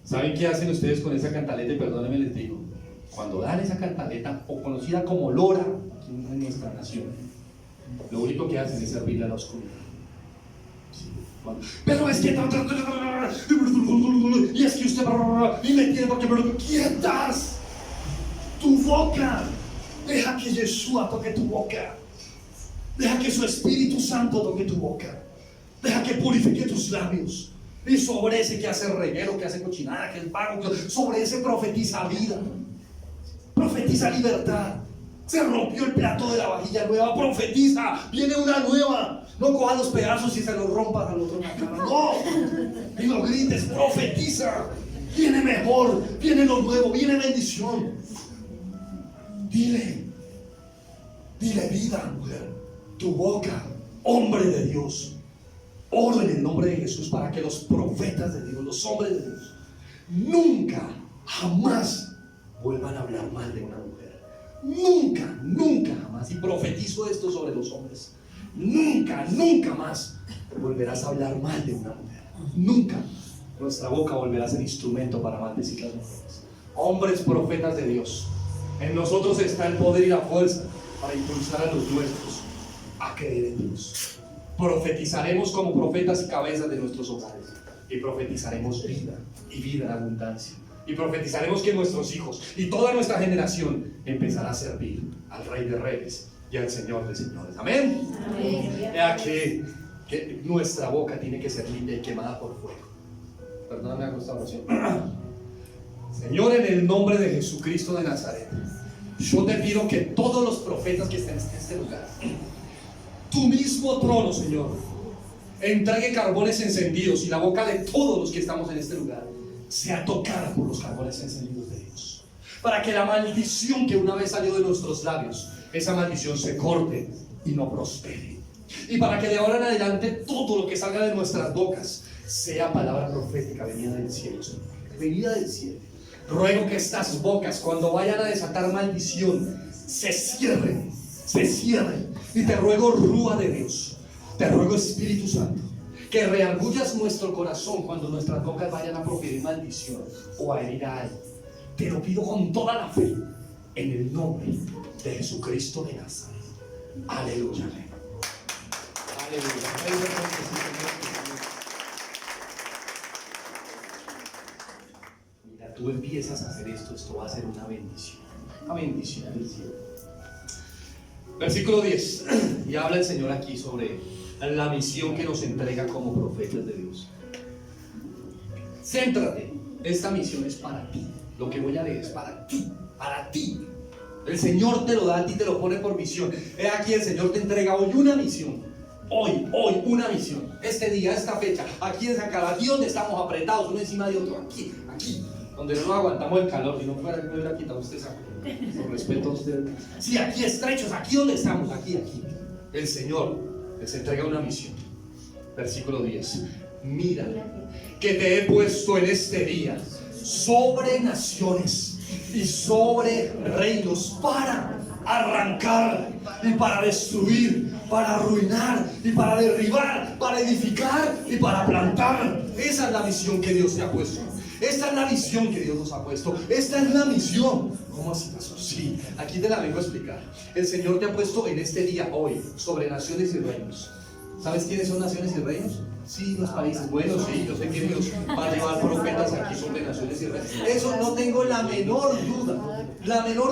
[SPEAKER 1] ¿Saben qué hacen ustedes con esa cantaleta? Y perdónenme les digo, cuando dan esa cantaleta, o conocida como lora, aquí en nuestra nación, lo único que hacen es servirle a la oscuridad. Sí, pero es que y es que usted y me tiene porque quietas tu boca.
[SPEAKER 2] Deja que Yeshua toque tu boca. Deja que su Espíritu Santo toque tu boca. Deja que purifique tus labios. Y sobre ese que hace reguero, que hace cochinada, que es vago, sobre ese profetiza vida. Profetiza libertad. Se rompió el plato de la vajilla nueva. Profetiza, viene una nueva. No cojas los pedazos y se los rompas al otro en la cara. No. Y no grites, profetiza. Viene mejor, viene lo nuevo, viene bendición. Dile vida, mujer. Tu boca, hombre de Dios. Oro en el nombre de Jesús para que los profetas de Dios, los hombres de Dios, nunca, jamás vuelvan a hablar mal de una mujer. Nunca, nunca jamás. Y profetizo esto sobre los hombres. Nunca, nunca más volverás a hablar mal de una mujer. Nunca. Nuestra boca volverá a ser instrumento para maldecir las mujeres. Hombres profetas de Dios, en nosotros está el poder y la fuerza para impulsar a los nuestros a creer en Dios. Profetizaremos como profetas y cabezas de nuestros hogares. Y profetizaremos vida, y vida en abundancia. Y profetizaremos que nuestros hijos y toda nuestra generación empezará a servir al Rey de Reyes y al Señor de Señores. Amén. Vea que nuestra boca tiene que ser limpia y quemada por fuego. Perdóname, hago esta oración. Señor, en el nombre de Jesucristo de Nazaret, yo te pido que todos los profetas que estén en este lugar, tu mismo trono, Señor, entregue carbones encendidos y la boca de todos los que estamos en este lugar sea tocada por los carbones encendidos de Dios, para que la maldición que una vez salió de nuestros labios, esa maldición se corte y no prospere, y para que de ahora en adelante todo lo que salga de nuestras bocas sea palabra profética venida del cielo, Señor, venida del cielo. Ruego que estas bocas, cuando vayan a desatar maldición, se cierren, y te ruego, Rúa de Dios, te ruego, Espíritu Santo, que reargullas nuestro corazón cuando nuestras bocas vayan a proferir maldición o a herir a alguien. Te lo pido con toda la fe, en el nombre de Jesucristo de Nazaret. Aleluya. Aleluya. Mira, tú empiezas a hacer esto va a ser una bendición del cielo. Versículo 10. Y habla el Señor aquí sobre la misión que nos entrega como profetas de Dios. Céntrate, esta misión es para ti. Lo que voy a leer es para ti, para ti. El Señor te lo da a ti, te lo pone por misión. He aquí, el Señor te entrega hoy una misión. Hoy una misión. Este día, esta fecha, aquí en Zacal, aquí donde estamos apretados uno encima de otro, aquí, donde no nos aguantamos el calor. Si no fuera que me hubiera quitado este saco, por respeto a usted. Sí, aquí estrechos, aquí donde estamos, aquí. El Señor les entrega una misión. Versículo 10. Mira que te he puesto en este día sobre naciones y sobre reinos para arrancar y para destruir, para arruinar y para derribar, para edificar y para plantar. Esa es la misión que Dios te ha puesto. Esta es la visión que Dios nos ha puesto. Esta es la misión. ¿Cómo así, pastor? Sí, aquí te la vengo a explicar. El Señor te ha puesto en este día, hoy, sobre naciones y reinos. ¿Sabes quiénes son naciones y reinos? Sí, los países. Bueno, sí, yo sé que Dios va a llevar profetas aquí sobre naciones y reinos. Eso no tengo la menor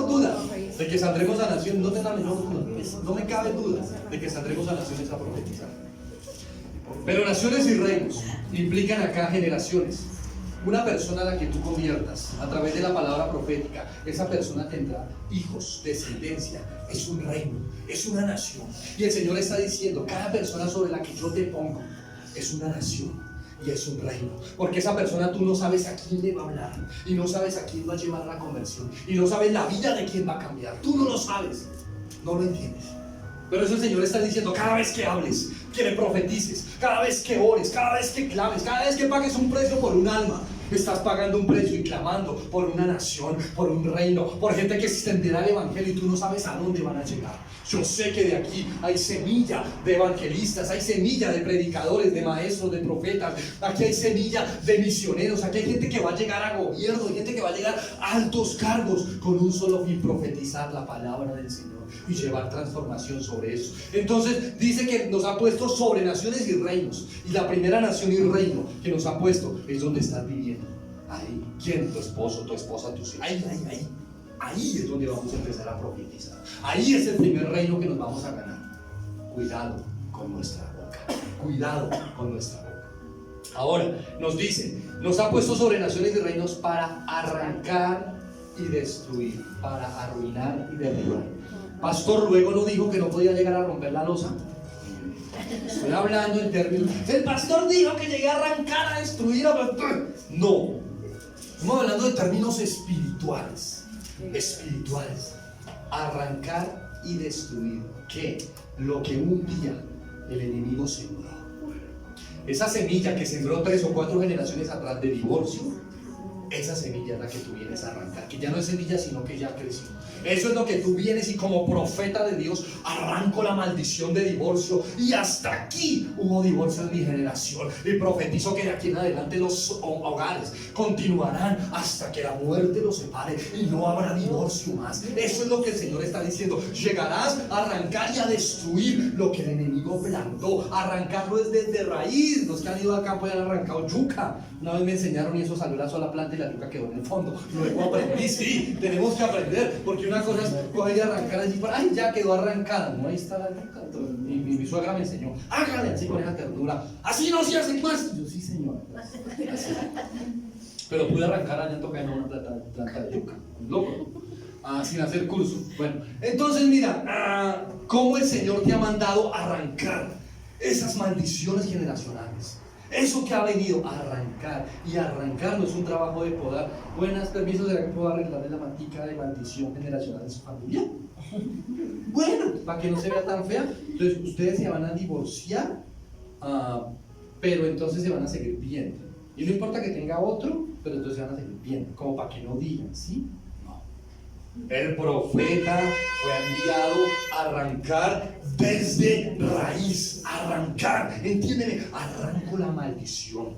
[SPEAKER 2] duda de que saldremos a naciones. No tengo la menor duda, no me cabe duda de que saldremos a naciones a profetizar. Pero naciones y reinos implican acá generaciones. Una persona a la que tú conviertas a través de la palabra profética, esa persona tendrá hijos, descendencia, es un reino, es una nación. Y el Señor está diciendo, cada persona sobre la que yo te pongo es una nación y es un reino. Porque esa persona tú no sabes a quién le va a hablar, y no sabes a quién va a llevar la conversión, y no sabes la vida de quién va a cambiar. Tú no lo sabes, no lo entiendes. Pero eso el Señor está diciendo, cada vez que hables, que le profetices, cada vez que ores, cada vez que clames, cada vez que pagues un precio por un alma, estás pagando un precio y clamando por una nación, por un reino, por gente que extenderá el evangelio y tú no sabes a dónde van a llegar. Yo sé que de aquí hay semilla de evangelistas, hay semilla de predicadores, de maestros, de profetas. Aquí hay semilla de misioneros. Aquí hay gente que va a llegar a gobierno, hay gente que va a llegar a altos cargos con un solo fin: profetizar la palabra del Señor y llevar transformación sobre eso. Entonces dice que nos ha puesto sobre naciones y reinos, y la primera nación y reino que nos ha puesto es donde estás viviendo. Ahí. ¿Quién? Tu esposo, tu esposa, tus hijos. Ahí. ahí es donde vamos a empezar a profetizar. Ahí es el primer reino que nos vamos a ganar. Cuidado con nuestra boca. Cuidado con nuestra boca. Ahora nos dice, nos ha puesto sobre naciones y reinos para arrancar y destruir, para arruinar y derribar. Pastor, luego no dijo que no podía llegar a romper la losa. Estoy hablando en términos. El pastor dijo que llegué a arrancar, a destruir. No, estamos hablando de términos espirituales. Espirituales. Arrancar y destruir. ¿Qué? Lo que un día el enemigo sembró. Esa semilla que sembró 3 o 4 generaciones atrás de divorcio, esa semilla es la que tú vienes a arrancar, que ya no es semilla sino que ya creció. Eso es lo que tú vienes y como profeta de Dios arranco la maldición de divorcio, y hasta aquí hubo divorcio en mi generación, y profetizo que de aquí en adelante los hogares continuarán hasta que la muerte los separe y no habrá divorcio más. Eso es lo que el Señor está diciendo. Llegarás a arrancar y a destruir lo que el enemigo plantó. Arrancarlo es desde raíz. Los que han ido al campo y han arrancado yuca, una vez me enseñaron, y eso salió la sola planta y la yuca quedó en el fondo. Luego aprendí, sí, tenemos que aprender, porque una cosa es coger y arrancar allí, ay, ya quedó arrancada. No, ahí está la yuca. Mi suegra me enseñó, hágale así con esa ternura, así no se hace más. Yo, sí, señora. Pero pude arrancar allá en Tocayana una planta de yuca. Loco, sin hacer curso. Bueno, entonces mira, cómo el Señor te ha mandado arrancar esas maldiciones generacionales. Eso que ha venido a arrancar, y arrancar no es un trabajo de podar. Buenas, permiso, ¿será que puedo arreglarle la matica de maldición generacional de su familia? Bueno, para que no se vea tan fea. Entonces ustedes se van a divorciar, pero entonces se van a seguir viendo. Y no importa que tenga otro, pero entonces se van a seguir viendo, como para que no digan, ¿sí? No. El profeta fue enviado a arrancar desde raíz, arrancar, entiéndeme, arranco la maldición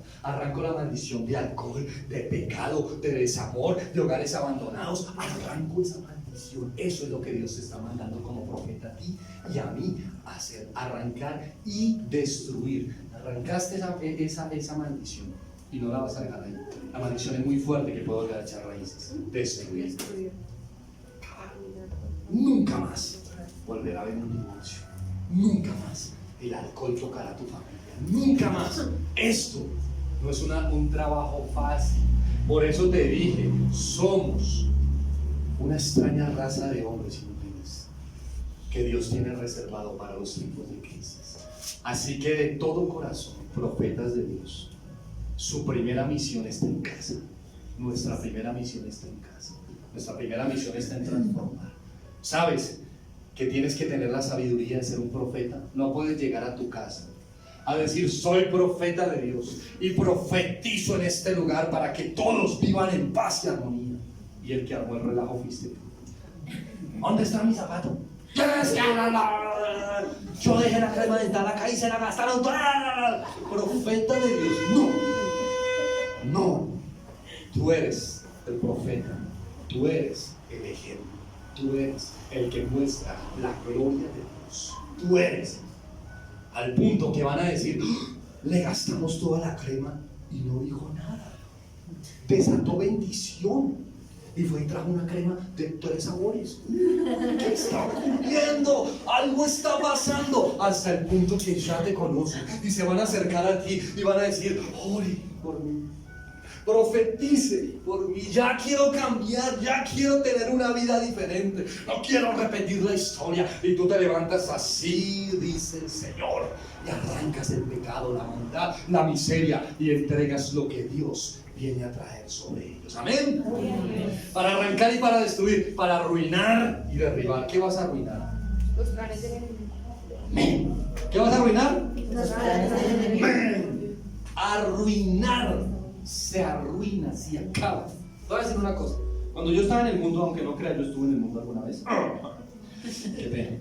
[SPEAKER 2] de alcohol, de pecado, de desamor, de hogares abandonados, arranco esa maldición. Eso es lo que Dios te está mandando como profeta a ti y a mí a hacer, arrancar y destruir. Arrancaste esa maldición y no la vas a dejar ahí. La maldición es muy fuerte, que puede volver a echar raíces. Destruir. Nunca más volverá a haber un divorcio. Nunca más el alcohol tocará a tu familia. Nunca más. Esto no es un trabajo fácil. Por eso te dije, somos una extraña raza de hombres y mujeres que Dios tiene reservado para los tiempos de crisis. Así que de todo corazón, profetas de Dios, su primera misión está en casa. Nuestra primera misión está en casa. Nuestra primera misión está en transformar. ¿Sabes que tienes que tener la sabiduría de ser un profeta? No puedes llegar a tu casa a decir, soy profeta de Dios y profetizo en este lugar para que todos vivan en paz y armonía, y el que armó el relajo fuiste tú. ¿Dónde está mi zapato? Yo dejé la crema dental acá y se la gastaron. Profeta de Dios, no. Tú eres el profeta, tú eres el ejemplo, tú eres el que muestra la gloria de Dios. Tú eres, al punto que van a decir, le gastamos toda la crema y no dijo nada. Desató bendición y fue y trajo una crema de 3 sabores. ¿Qué está ocurriendo? Algo está pasando. Hasta el punto que ya te conocen y se van a acercar a ti y van a decir, ore por mí, profetice por mí, ya quiero cambiar, ya quiero tener una vida diferente, no quiero repetir la historia. Y tú te levantas así, dice el Señor, y arrancas el pecado, la maldad, la miseria, y entregas lo que Dios viene a traer sobre ellos. Amén. Para arrancar y para destruir, para arruinar y derribar. ¿Qué vas a arruinar?
[SPEAKER 3] Los planes del enemigo.
[SPEAKER 2] ¿Qué vas a arruinar?
[SPEAKER 3] Los planes del enemigo.
[SPEAKER 2] Arruinar. Se arruina, se acaba. Te voy a decir una cosa. Cuando yo estaba en el mundo, aunque no crea, yo estuve en el mundo alguna vez. Qué pena.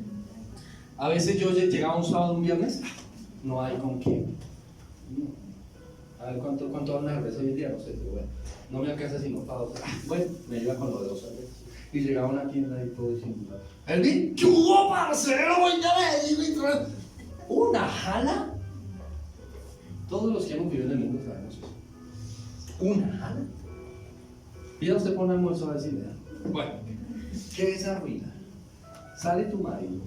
[SPEAKER 2] A veces yo llegaba un sábado, un viernes, no hay con qué. A ver cuánto van a cerveza hoy en día, no sé, pero bueno, no me alcanza sino para 2. Bueno, me iba con lo de 2 cervezas. Y llegaba a una tienda y todo diciendo, Elvin, ¿qué hubo, parcero? ¿Una jala? Todos los que hemos vivido en el mundo sabemos eso. ¿Una jala? Pida usted por un almuerzo a ver si le da. Bueno, ¿Qué es arruinar? Sale tu marido,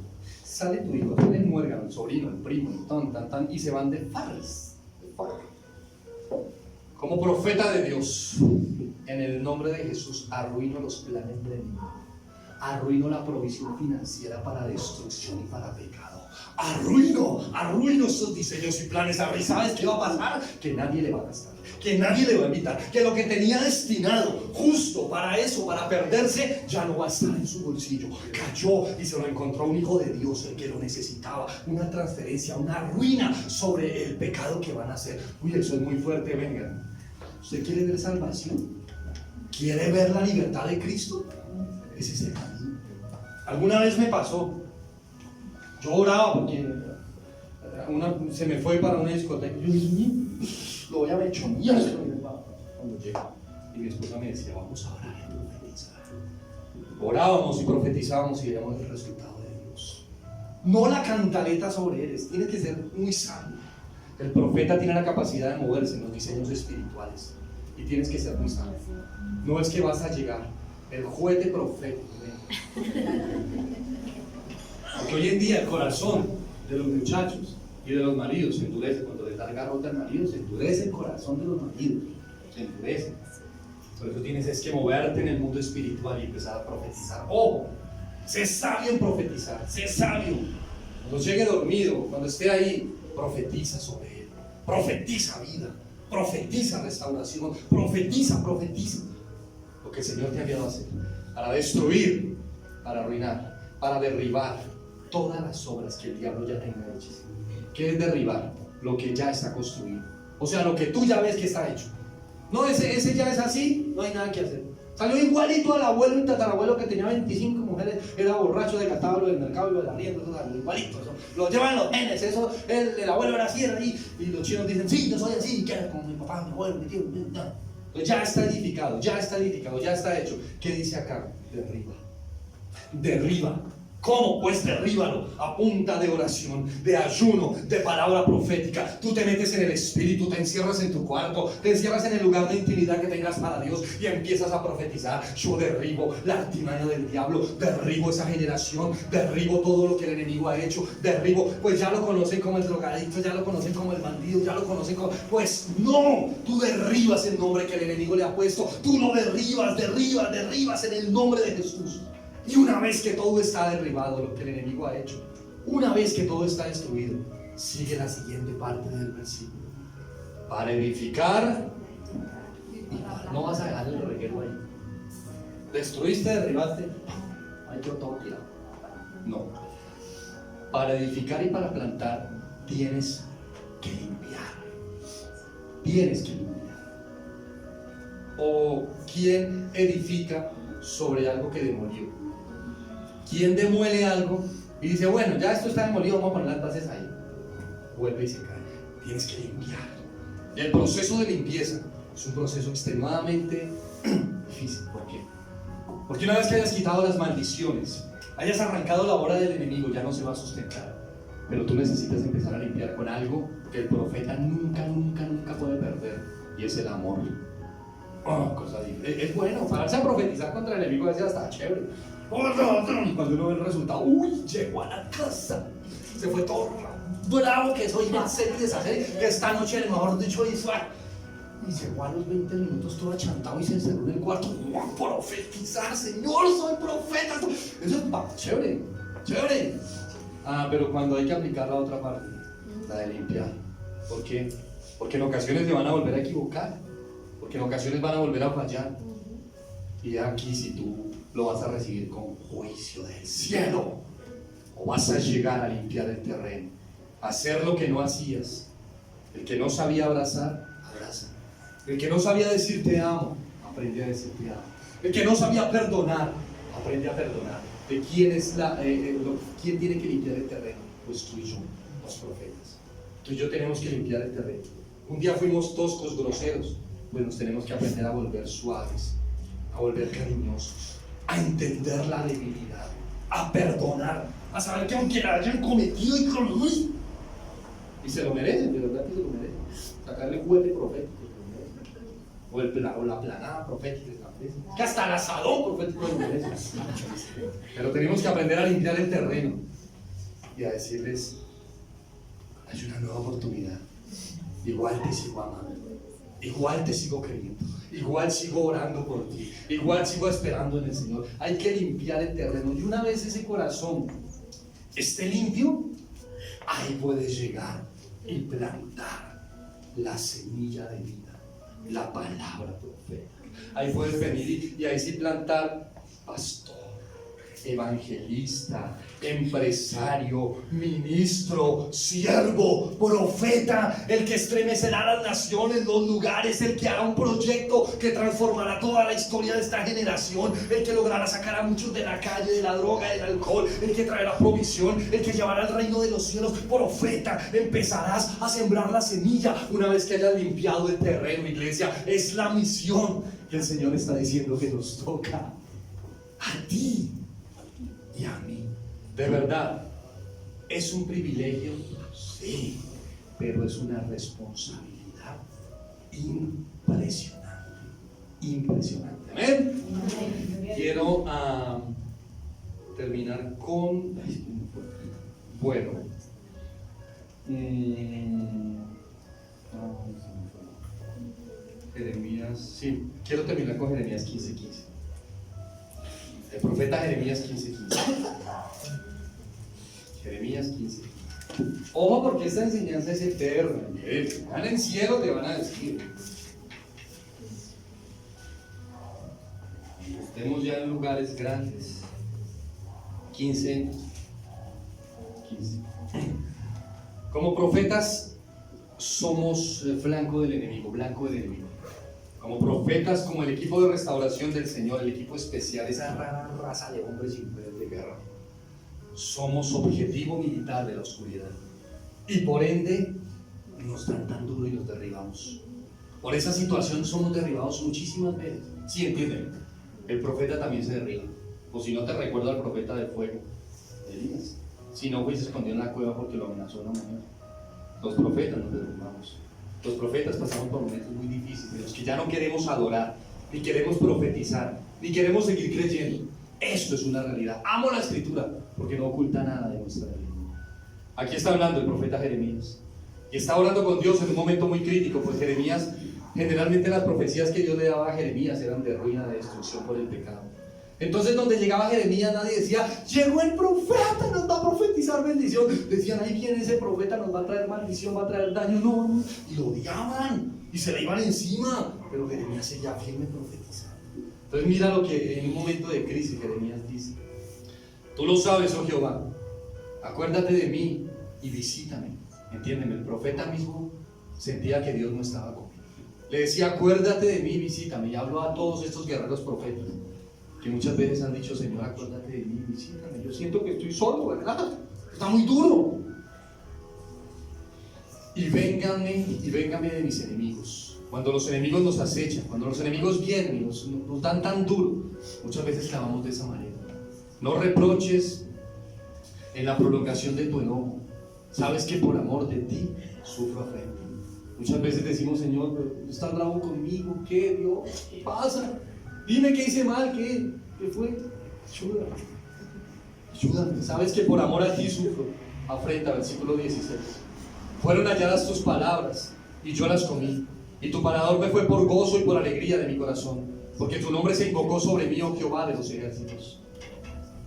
[SPEAKER 2] sale tu hijo, sale el muérgano, el sobrino, el primo, el tan, y se van de farras. Como profeta de Dios, en el nombre de Jesús, arruino los planes del enemigo. Arruino la provisión financiera para destrucción y para pecado. Arruino esos diseños y planes. ¿Y sabes qué va a pasar? Que nadie le va a gastar, que nadie le va a invitar, que lo que tenía destinado justo para eso, para perderse, ya no va a estar en su bolsillo. Cayó y se lo encontró un hijo de Dios, el que lo necesitaba. Una transferencia, una ruina sobre el pecado que van a hacer. Uy, eso es muy fuerte. Vengan, ¿usted quiere ver salvación? ¿Quiere ver la libertad de Cristo? Ese es el camino. Alguna vez me pasó. Yo oraba porque se me fue para una discoteca. Yo dije, lo voy a mechonear cuando llega. Y mi esposa me decía, vamos a orar y profetizar. Orábamos y profetizábamos y veíamos el resultado de Dios. No la cantaleta sobre él, tiene que ser muy sabio. El profeta tiene la capacidad de moverse en los diseños espirituales y tienes que ser muy sabio. No es que vas a llegar, el juguete profético. Porque hoy en día el corazón de los muchachos y de los maridos se endurece. Cuando les da el garrote al marido, se endurece el corazón de los maridos, se endurece. Por eso tienes es que moverte en el mundo espiritual y empezar a profetizar. Sé sabio en profetizar, sé sabio. Cuando llegue dormido, cuando esté ahí, profetiza sobre él, profetiza vida, profetiza restauración, profetiza lo que el Señor te ha enviado a hacer, para destruir, para arruinar, para derribar todas las obras que el diablo ya tenga hechas. ¿Qué es derribar? Lo que ya está construido, o sea, lo que tú ya ves que está hecho. No, ese ya es así, no hay nada que hacer. Salió igualito al abuelo y tatarabuelo que tenía 25 mujeres, era borracho, desgastaba lo del mercado y lo del arriendo, todo salió igualito. Lo llevan los genes, eso, el abuelo era así, y los chinos dicen, sí, yo soy así, que era como mi papá, mi abuelo, mi tío, no. Entonces ya está edificado, ya está hecho. ¿Qué dice acá? Derriba. ¿Cómo? Pues derríbalo a punta de oración, de ayuno, de palabra profética. Tú te metes en el espíritu, te encierras en tu cuarto, te encierras en el lugar de intimidad que tengas para Dios y empiezas a profetizar. Yo derribo la artimaña del diablo, derribo esa generación, derribo todo lo que el enemigo ha hecho, derribo, pues ya lo conocen como el drogadicto, ya lo conocen como el bandido, ya lo conocen como, pues no, tú derribas el nombre que el enemigo le ha puesto, tú lo derribas en el nombre de Jesús. Y una vez que todo está derribado, lo que el enemigo ha hecho, una vez que todo está destruido, sigue la siguiente parte del versículo. Para edificar, no vas a dejar el reguero ahí. Destruiste, derribaste, hay que todo tirado. No. Para edificar y para plantar, tienes que limpiar. ¿O quién edifica sobre algo que demolió? ¿Quién demuele algo y dice, bueno, ya esto está demolido, vamos a poner las bases ahí? Vuelve y se cae. Tienes que limpiar. Y el proceso de limpieza es un proceso extremadamente difícil. ¿Por qué? Porque una vez que hayas quitado las maldiciones, hayas arrancado la obra del enemigo, ya no se va a sustentar. Pero tú necesitas empezar a limpiar con algo que el profeta nunca puede perder, y es el amor. Cosa difícil. Es bueno, pararse a profetizar contra el enemigo, a veces hasta chévere. Y cuando uno ve el resultado, llegó a la casa, se fue todo bravo, que soy más hacer y deshacer, que esta noche el mejor dicho hizo, y llegó a los 20 minutos todo achantado y se encerró en el cuarto. Profetizar, Señor, soy profeta. Eso es chévere. Pero cuando hay que aplicar la otra parte, la de limpiar. ¿Por qué? Porque en ocasiones se van a volver a equivocar, porque en ocasiones van a volver a fallar. Y aquí, si tú lo vas a recibir con juicio del cielo, o vas a llegar a limpiar el terreno, a hacer lo que no hacías. El que no sabía abrazar, abraza. El que no sabía decir te amo, aprende a decir te amo. El que no sabía perdonar, aprende a perdonar. ¿De quién es quién tiene que limpiar el terreno? Pues tú y yo, los profetas. Tú y yo tenemos que limpiar el terreno. Un día fuimos toscos, groseros, pues nos tenemos que aprender a volver suaves, a volver cariñosos, a entender la debilidad, a perdonar, a saber que aunque la hayan cometido y se lo merecen, de verdad que se lo merecen, sacarle juguete profético, o la planada profética de la iglesia, que hasta el asadón profético de la iglesia. Pero tenemos que aprender a limpiar el terreno y a decirles: hay una nueva oportunidad, igual te sigo amando, igual te sigo creyendo, igual sigo orando por ti, igual sigo esperando en el Señor. Hay que limpiar el terreno, y una vez ese corazón esté limpio, ahí puedes llegar y plantar la semilla de vida, la palabra profética. Ahí puedes venir y ahí sí plantar pastor, evangelista, empresario, ministro, siervo, profeta, el que estremecerá las naciones, los lugares, el que hará un proyecto que transformará toda la historia de esta generación, el que logrará sacar a muchos de la calle, de la droga, del alcohol, el que traerá provisión, el que llevará al reino de los cielos. Profeta, empezarás a sembrar la semilla una vez que hayas limpiado el terreno, iglesia. Es la misión que el Señor está diciendo que nos toca a ti y a mí. De verdad, ¿es un privilegio? Sí, pero es una responsabilidad impresionante. Impresionante. ¿Amén? Quiero terminar con... Bueno. Jeremías, sí, quiero terminar con Jeremías 15:15. El profeta Jeremías 15:15. Jeremías 15:15. Ojo, porque esta enseñanza es eterna. Van en cielo, te van a decir. Estemos ya en lugares grandes. 15:15. Como profetas somos el flanco del enemigo, blanco del enemigo. Como profetas, como el equipo de restauración del Señor, el equipo especial, esa rara raza de hombres y mujeres de guerra, somos objetivo militar de la oscuridad. Y por ende, nos dan tan duro y nos derribamos. Por esa situación somos derribados muchísimas veces. ¿Sí entienden? El profeta también se derriba. O si no, te recuerdo al profeta del fuego, Elías. Si no, se escondió en la cueva porque lo amenazó una mujer. Los profetas nos derrumbamos. Los profetas pasamos por momentos muy difíciles, en los que ya no queremos adorar, ni queremos profetizar, ni queremos seguir creyendo. Esto es una realidad. Amo la escritura porque no oculta nada de nuestra realidad. Aquí está hablando el profeta Jeremías, y está orando con Dios en un momento muy crítico, pues Jeremías, generalmente las profecías que Dios le daba a Jeremías eran de ruina, de destrucción por el pecado. Entonces, donde llegaba Jeremías, nadie decía: llegó el profeta, nos va a profetizar bendición. Decían: ahí viene ese profeta, nos va a traer maldición, va a traer daño. No, y lo odiaban y se le iban encima. Pero Jeremías seguía firme profetizando. Entonces, mira lo que en un momento de crisis Jeremías dice: tú lo sabes, oh Jehová, acuérdate de mí y visítame. Entiéndeme, el profeta mismo sentía que Dios no estaba con él. Le decía: acuérdate de mí y visítame. Y habló a todos estos guerreros profetas que muchas veces han dicho: Señor, acuérdate de mí, visítame. Yo siento que estoy solo, ¿verdad? Está muy duro. Y véngame de mis enemigos. Cuando los enemigos nos acechan, cuando los enemigos vienen y nos dan tan duro, muchas veces clamamos de esa manera. No reproches en la prolongación de tu enojo. Sabes que por amor de ti sufro afrenta. Muchas veces decimos: Señor, pero estás bravo conmigo. ¿Qué, Dios? ¿Qué pasa? Dime qué hice mal, qué fue. Ayúdame. Sabes que por amor a ti sufro afrenta. Versículo 16. Fueron halladas tus palabras y yo las comí, y tu parador me fue por gozo y por alegría de mi corazón, porque tu nombre se invocó sobre mí, oh Jehová de los ejércitos.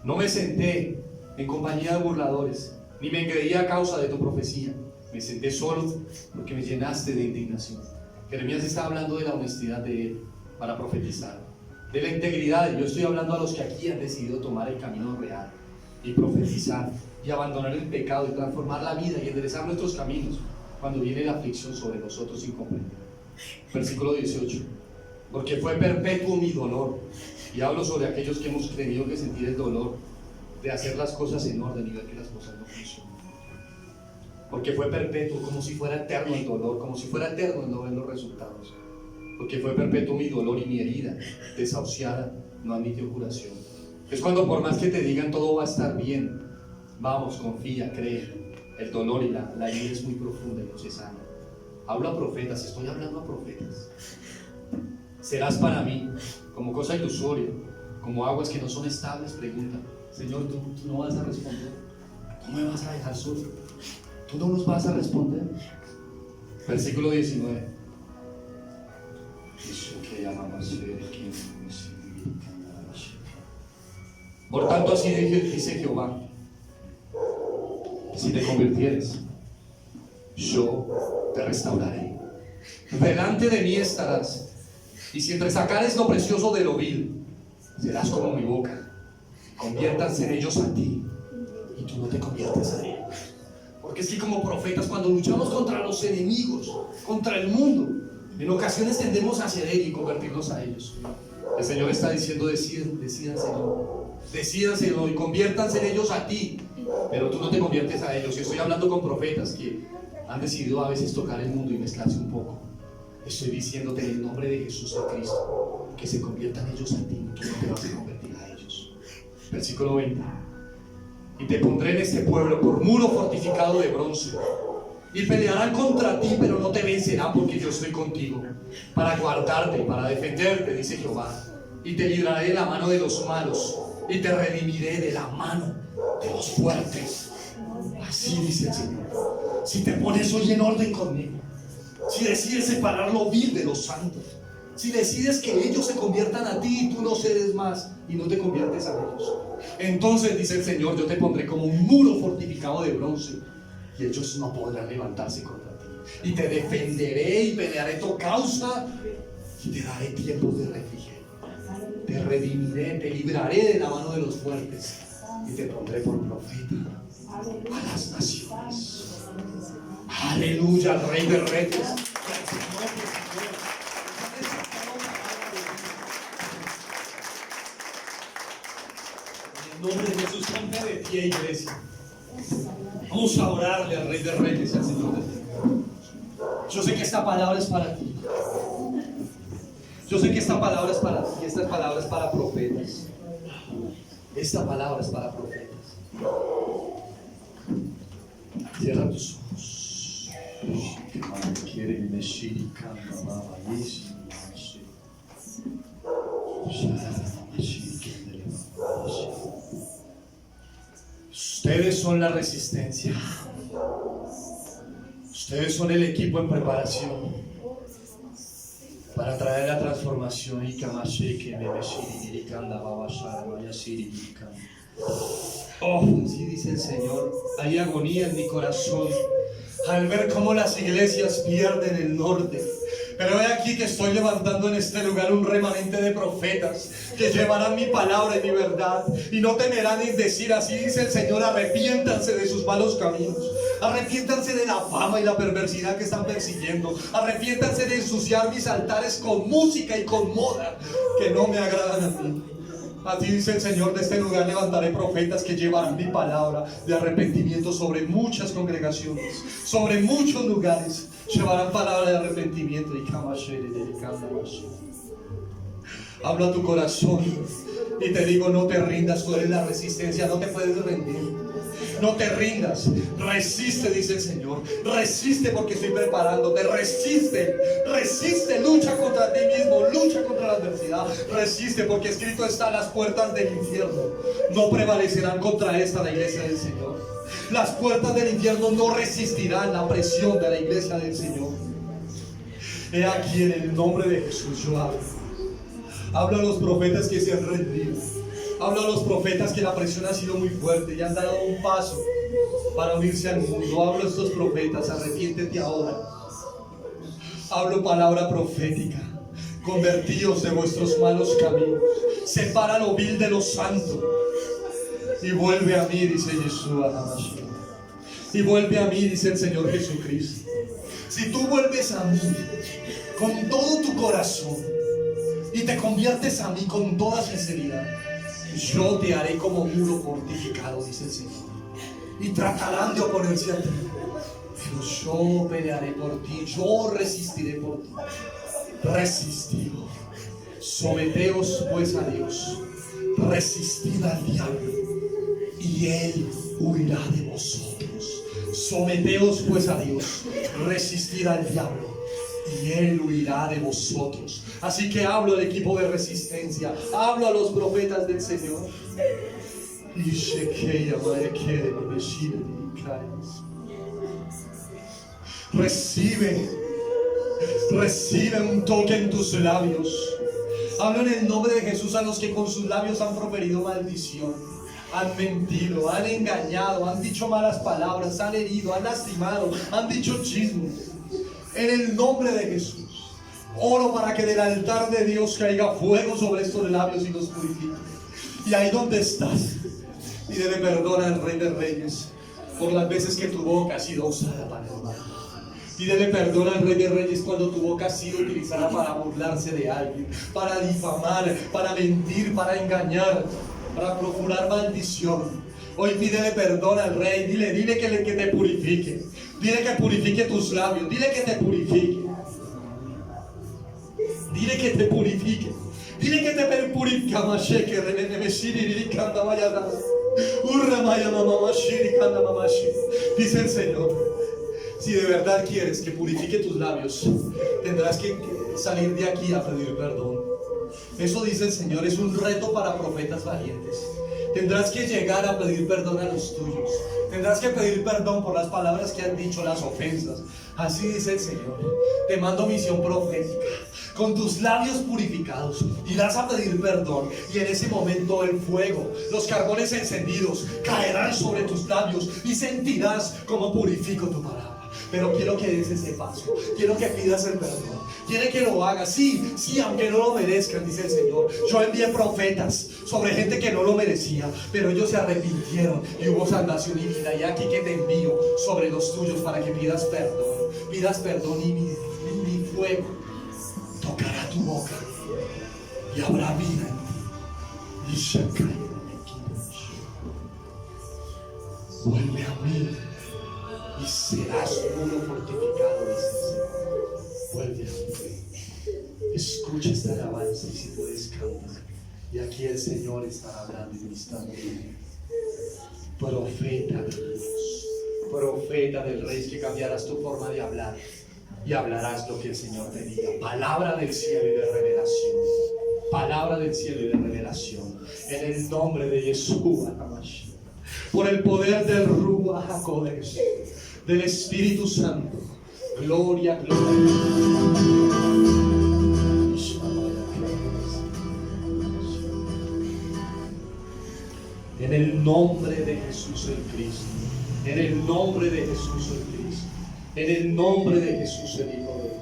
[SPEAKER 2] No me senté en compañía de burladores, ni me engreí a causa de tu profecía. Me senté solo porque me llenaste de indignación. Jeremías está hablando de la honestidad de él para profetizar, de la integridad. Yo estoy hablando a los que aquí han decidido tomar el camino real y profetizar y abandonar el pecado y transformar la vida y enderezar nuestros caminos cuando viene la aflicción sobre nosotros sin comprender. Versículo 18. Porque fue perpetuo mi dolor. Y hablo sobre aquellos que hemos tenido que sentir el dolor de hacer las cosas en orden y ver que las cosas no funcionan. Porque fue perpetuo, como si fuera eterno el dolor, como si fuera eterno el no ver los resultados. Porque fue perpetuo mi dolor y mi herida desahuciada no admitió curación. Es cuando por más que te digan todo va a estar bien, vamos, confía, cree. El dolor y la herida es muy profunda y no se sana. Hablo a profetas, estoy hablando a profetas. Serás para mí como cosa ilusoria, como aguas que no son estables. Pregunta, Señor, ¿tú no vas a responder? ¿Tú me vas a dejar solo? ¿Tú no nos vas a responder? Versículo 19. Por tanto, así dice Jehová: si te convirtieres, yo te restauraré. Delante de mí estarás, y si entresacares lo precioso de lo vil, serás como mi boca. Conviértanse ellos a ti, y tú no te conviertes a ellos. Porque es que como profetas, cuando luchamos contra los enemigos, contra el mundo, en ocasiones tendemos a ceder y convertirnos a ellos. El Señor está diciendo: decídanselo y conviértanse ellos a ti, pero tú no te conviertes a ellos. Yo estoy hablando con profetas que han decidido a veces tocar el mundo y mezclarse un poco. Estoy diciéndote en el nombre de Jesús de Cristo que se conviertan ellos a ti, tú no te vas a convertir a ellos. Versículo 20. Y te pondré en este pueblo por muro fortificado de bronce, y pelearán contra ti, pero no te vencerán, porque yo estoy contigo para guardarte, para defenderte, dice Jehová. Y te libraré de la mano de los malos, y te redimiré de la mano de los fuertes. Así dice el Señor. Si te pones hoy en orden conmigo, si decides separar lo vil de lo santo, si decides que ellos se conviertan a ti y tú no cedes más y no te conviertes a ellos, entonces dice el Señor: yo te pondré como un muro fortificado de bronce, y ellos no podrán levantarse contra ti. Y te defenderé y pelearé tu causa, y te daré tiempos de refrigerio. Te redimiré, te libraré de la mano de los fuertes, y te pondré por profeta a las naciones. Aleluya, al Rey de Reyes. En el nombre de Jesús, ponte de pie, iglesia. Vamos a orarle al Rey de Reyes, al Señor de Reyes. Yo sé que esta palabra es para ti. Yo sé que esta palabra es para ti. Esta palabra es para profetas. Esta palabra es para profetas. Cierra tus ojos. Ustedes son la resistencia. Ustedes son el equipo en preparación para traer la transformación. Oh, así dice el Señor. Hay agonía en mi corazón al ver cómo las iglesias pierden el norte. Pero he aquí que estoy levantando en este lugar un remanente de profetas que llevarán mi palabra y mi verdad, y no temerán en decir: así dice el Señor, arrepiéntanse de sus malos caminos, arrepiéntanse de la fama y la perversidad que están persiguiendo, arrepiéntanse de ensuciar mis altares con música y con moda que no me agradan a mí. Así dice el Señor: de este lugar levantaré profetas que llevarán mi palabra de arrepentimiento sobre muchas congregaciones, sobre muchos lugares. Llevarán palabra de arrepentimiento. Habla a tu corazón y te digo: no te rindas. Tú eres la resistencia, no te puedes rendir. No te rindas, resiste, dice el Señor. Resiste, porque estoy preparándote. Resiste, resiste, lucha contra ti mismo, lucha contra la adversidad. Resiste, porque escrito está: las puertas del infierno no prevalecerán contra esta, la iglesia del Señor. Las puertas del infierno no resistirán la presión de la iglesia del Señor. He aquí, en el nombre de Jesús, yo hablo. Hablo a los profetas que se han rendido. Hablo a los profetas que la presión ha sido muy fuerte y han dado un paso para unirse al mundo. Hablo a estos profetas: arrepiéntete ahora. Hablo palabra profética: convertíos de vuestros malos caminos, separa lo vil de lo santo, y vuelve a mí, dice Yeshua. Y vuelve a mí, dice el Señor Jesucristo. Si tú vuelves a mí con todo tu corazón y te conviertes a mí con toda sinceridad, yo te haré como muro fortificado, dice el Señor. Y tratarán de oponerse a ti, pero yo pelearé por ti, yo resistiré por ti. Resistid, someteos pues a Dios, resistid al diablo y él huirá de vosotros. Someteos pues a Dios, resistid al diablo y Él huirá de vosotros. Así que hablo al equipo de resistencia, hablo a los profetas del Señor. Recibe un toque en tus labios. Hablo en el nombre de Jesús a los que con sus labios han proferido maldición, han mentido, han engañado, han dicho malas palabras, han herido, han lastimado, han dicho chismes. En el nombre de Jesús, oro para que del altar de Dios caiga fuego sobre estos labios y los purifique. Y ahí donde estás, pídele perdón al Rey de Reyes por las veces que tu boca ha sido usada para el mal. Pídele perdón al Rey de Reyes cuando tu boca ha sido utilizada para burlarse de alguien, para difamar, para mentir, para engañar, para procurar maldición. Hoy pídele perdón al Rey, dile que te purifique, dile que purifique tus labios, dile que te purifique, dile que te purifique, dile que te purifique. Dice el Señor, si de verdad quieres que purifique tus labios, tendrás que salir de aquí a pedir perdón. Eso dice el Señor, es un reto para profetas valientes. Tendrás que llegar a pedir perdón a los tuyos. Tendrás que pedir perdón por las palabras que han dicho, las ofensas. Así dice el Señor. Te mando misión profética. Con tus labios purificados irás a pedir perdón, y en ese momento el fuego, los carbones encendidos caerán sobre tus labios y sentirás cómo purifico tu palabra. Pero quiero que des ese paso, quiero que pidas el perdón, quiero que lo hagas. Sí, aunque no lo merezcan, dice el Señor. Yo envié profetas sobre gente que no lo merecía, pero ellos se arrepintieron y hubo salvación y vida. Y aquí que te envío sobre los tuyos para que pidas perdón, y mi fuego tocará tu boca y habrá vida en ti. Vuelve a mí y serás uno fortificado, dice el Señor. Vuelve a mí. Escucha esta alabanza y si puedes cantar. Y aquí el Señor está hablando y ministrando. Profeta de Dios, profeta del Rey, que cambiarás tu forma de hablar y hablarás lo que el Señor te diga. Palabra del cielo y de revelación. Palabra del cielo y de revelación. En el nombre de Yeshua HaMashiach. Por el poder del Ruach HaKodesh, del Espíritu Santo. Gloria, gloria. En el nombre de Jesús el Cristo. En el nombre de Jesús el Cristo. En el nombre de Jesús el Hijo de Dios.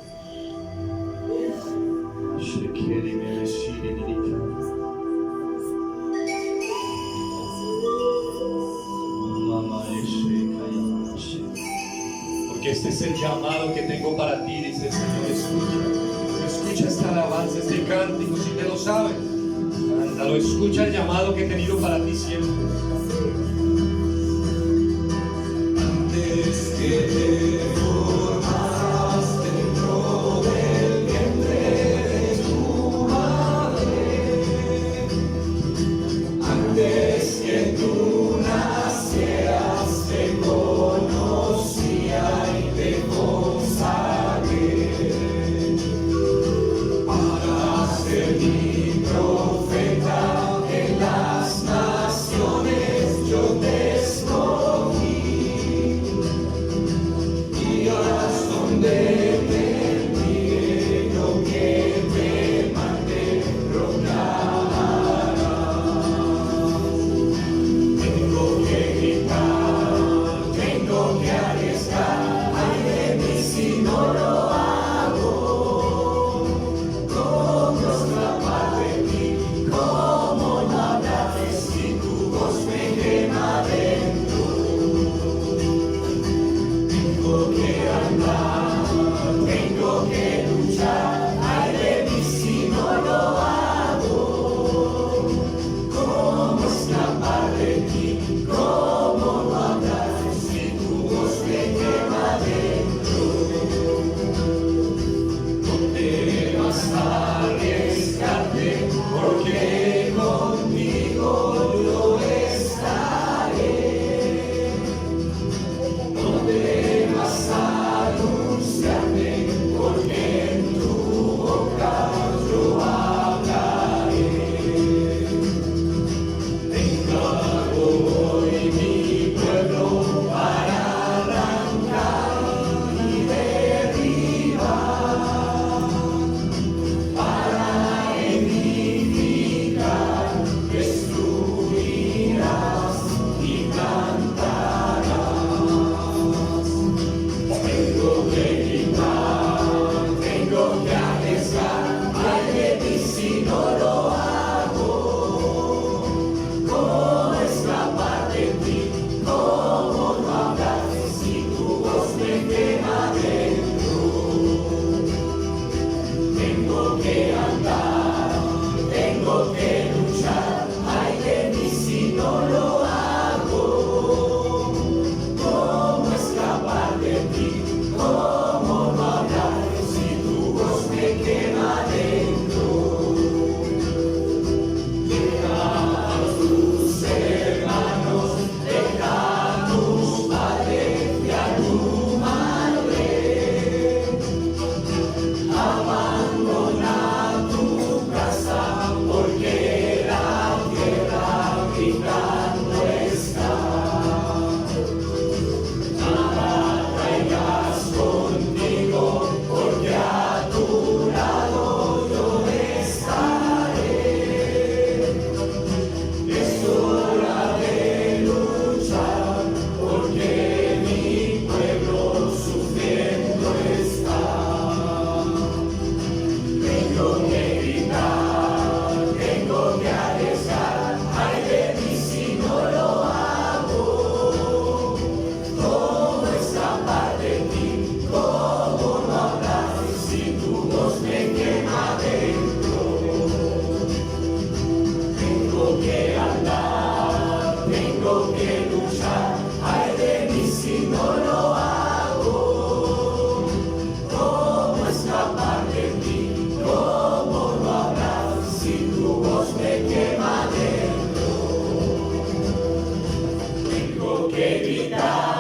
[SPEAKER 2] Porque este es el llamado que tengo para ti, dice el Señor. Escucha esta alabanza, este cántico, si te lo sabes. Cántalo, escucha el llamado que he tenido para ti siempre. Antes que te formas dentro del vientre de tu madre, antes que tú nacieras te conocía y te consagré para ser mi profeta en las naciones. Yo te escogí y ahora
[SPEAKER 3] gritar.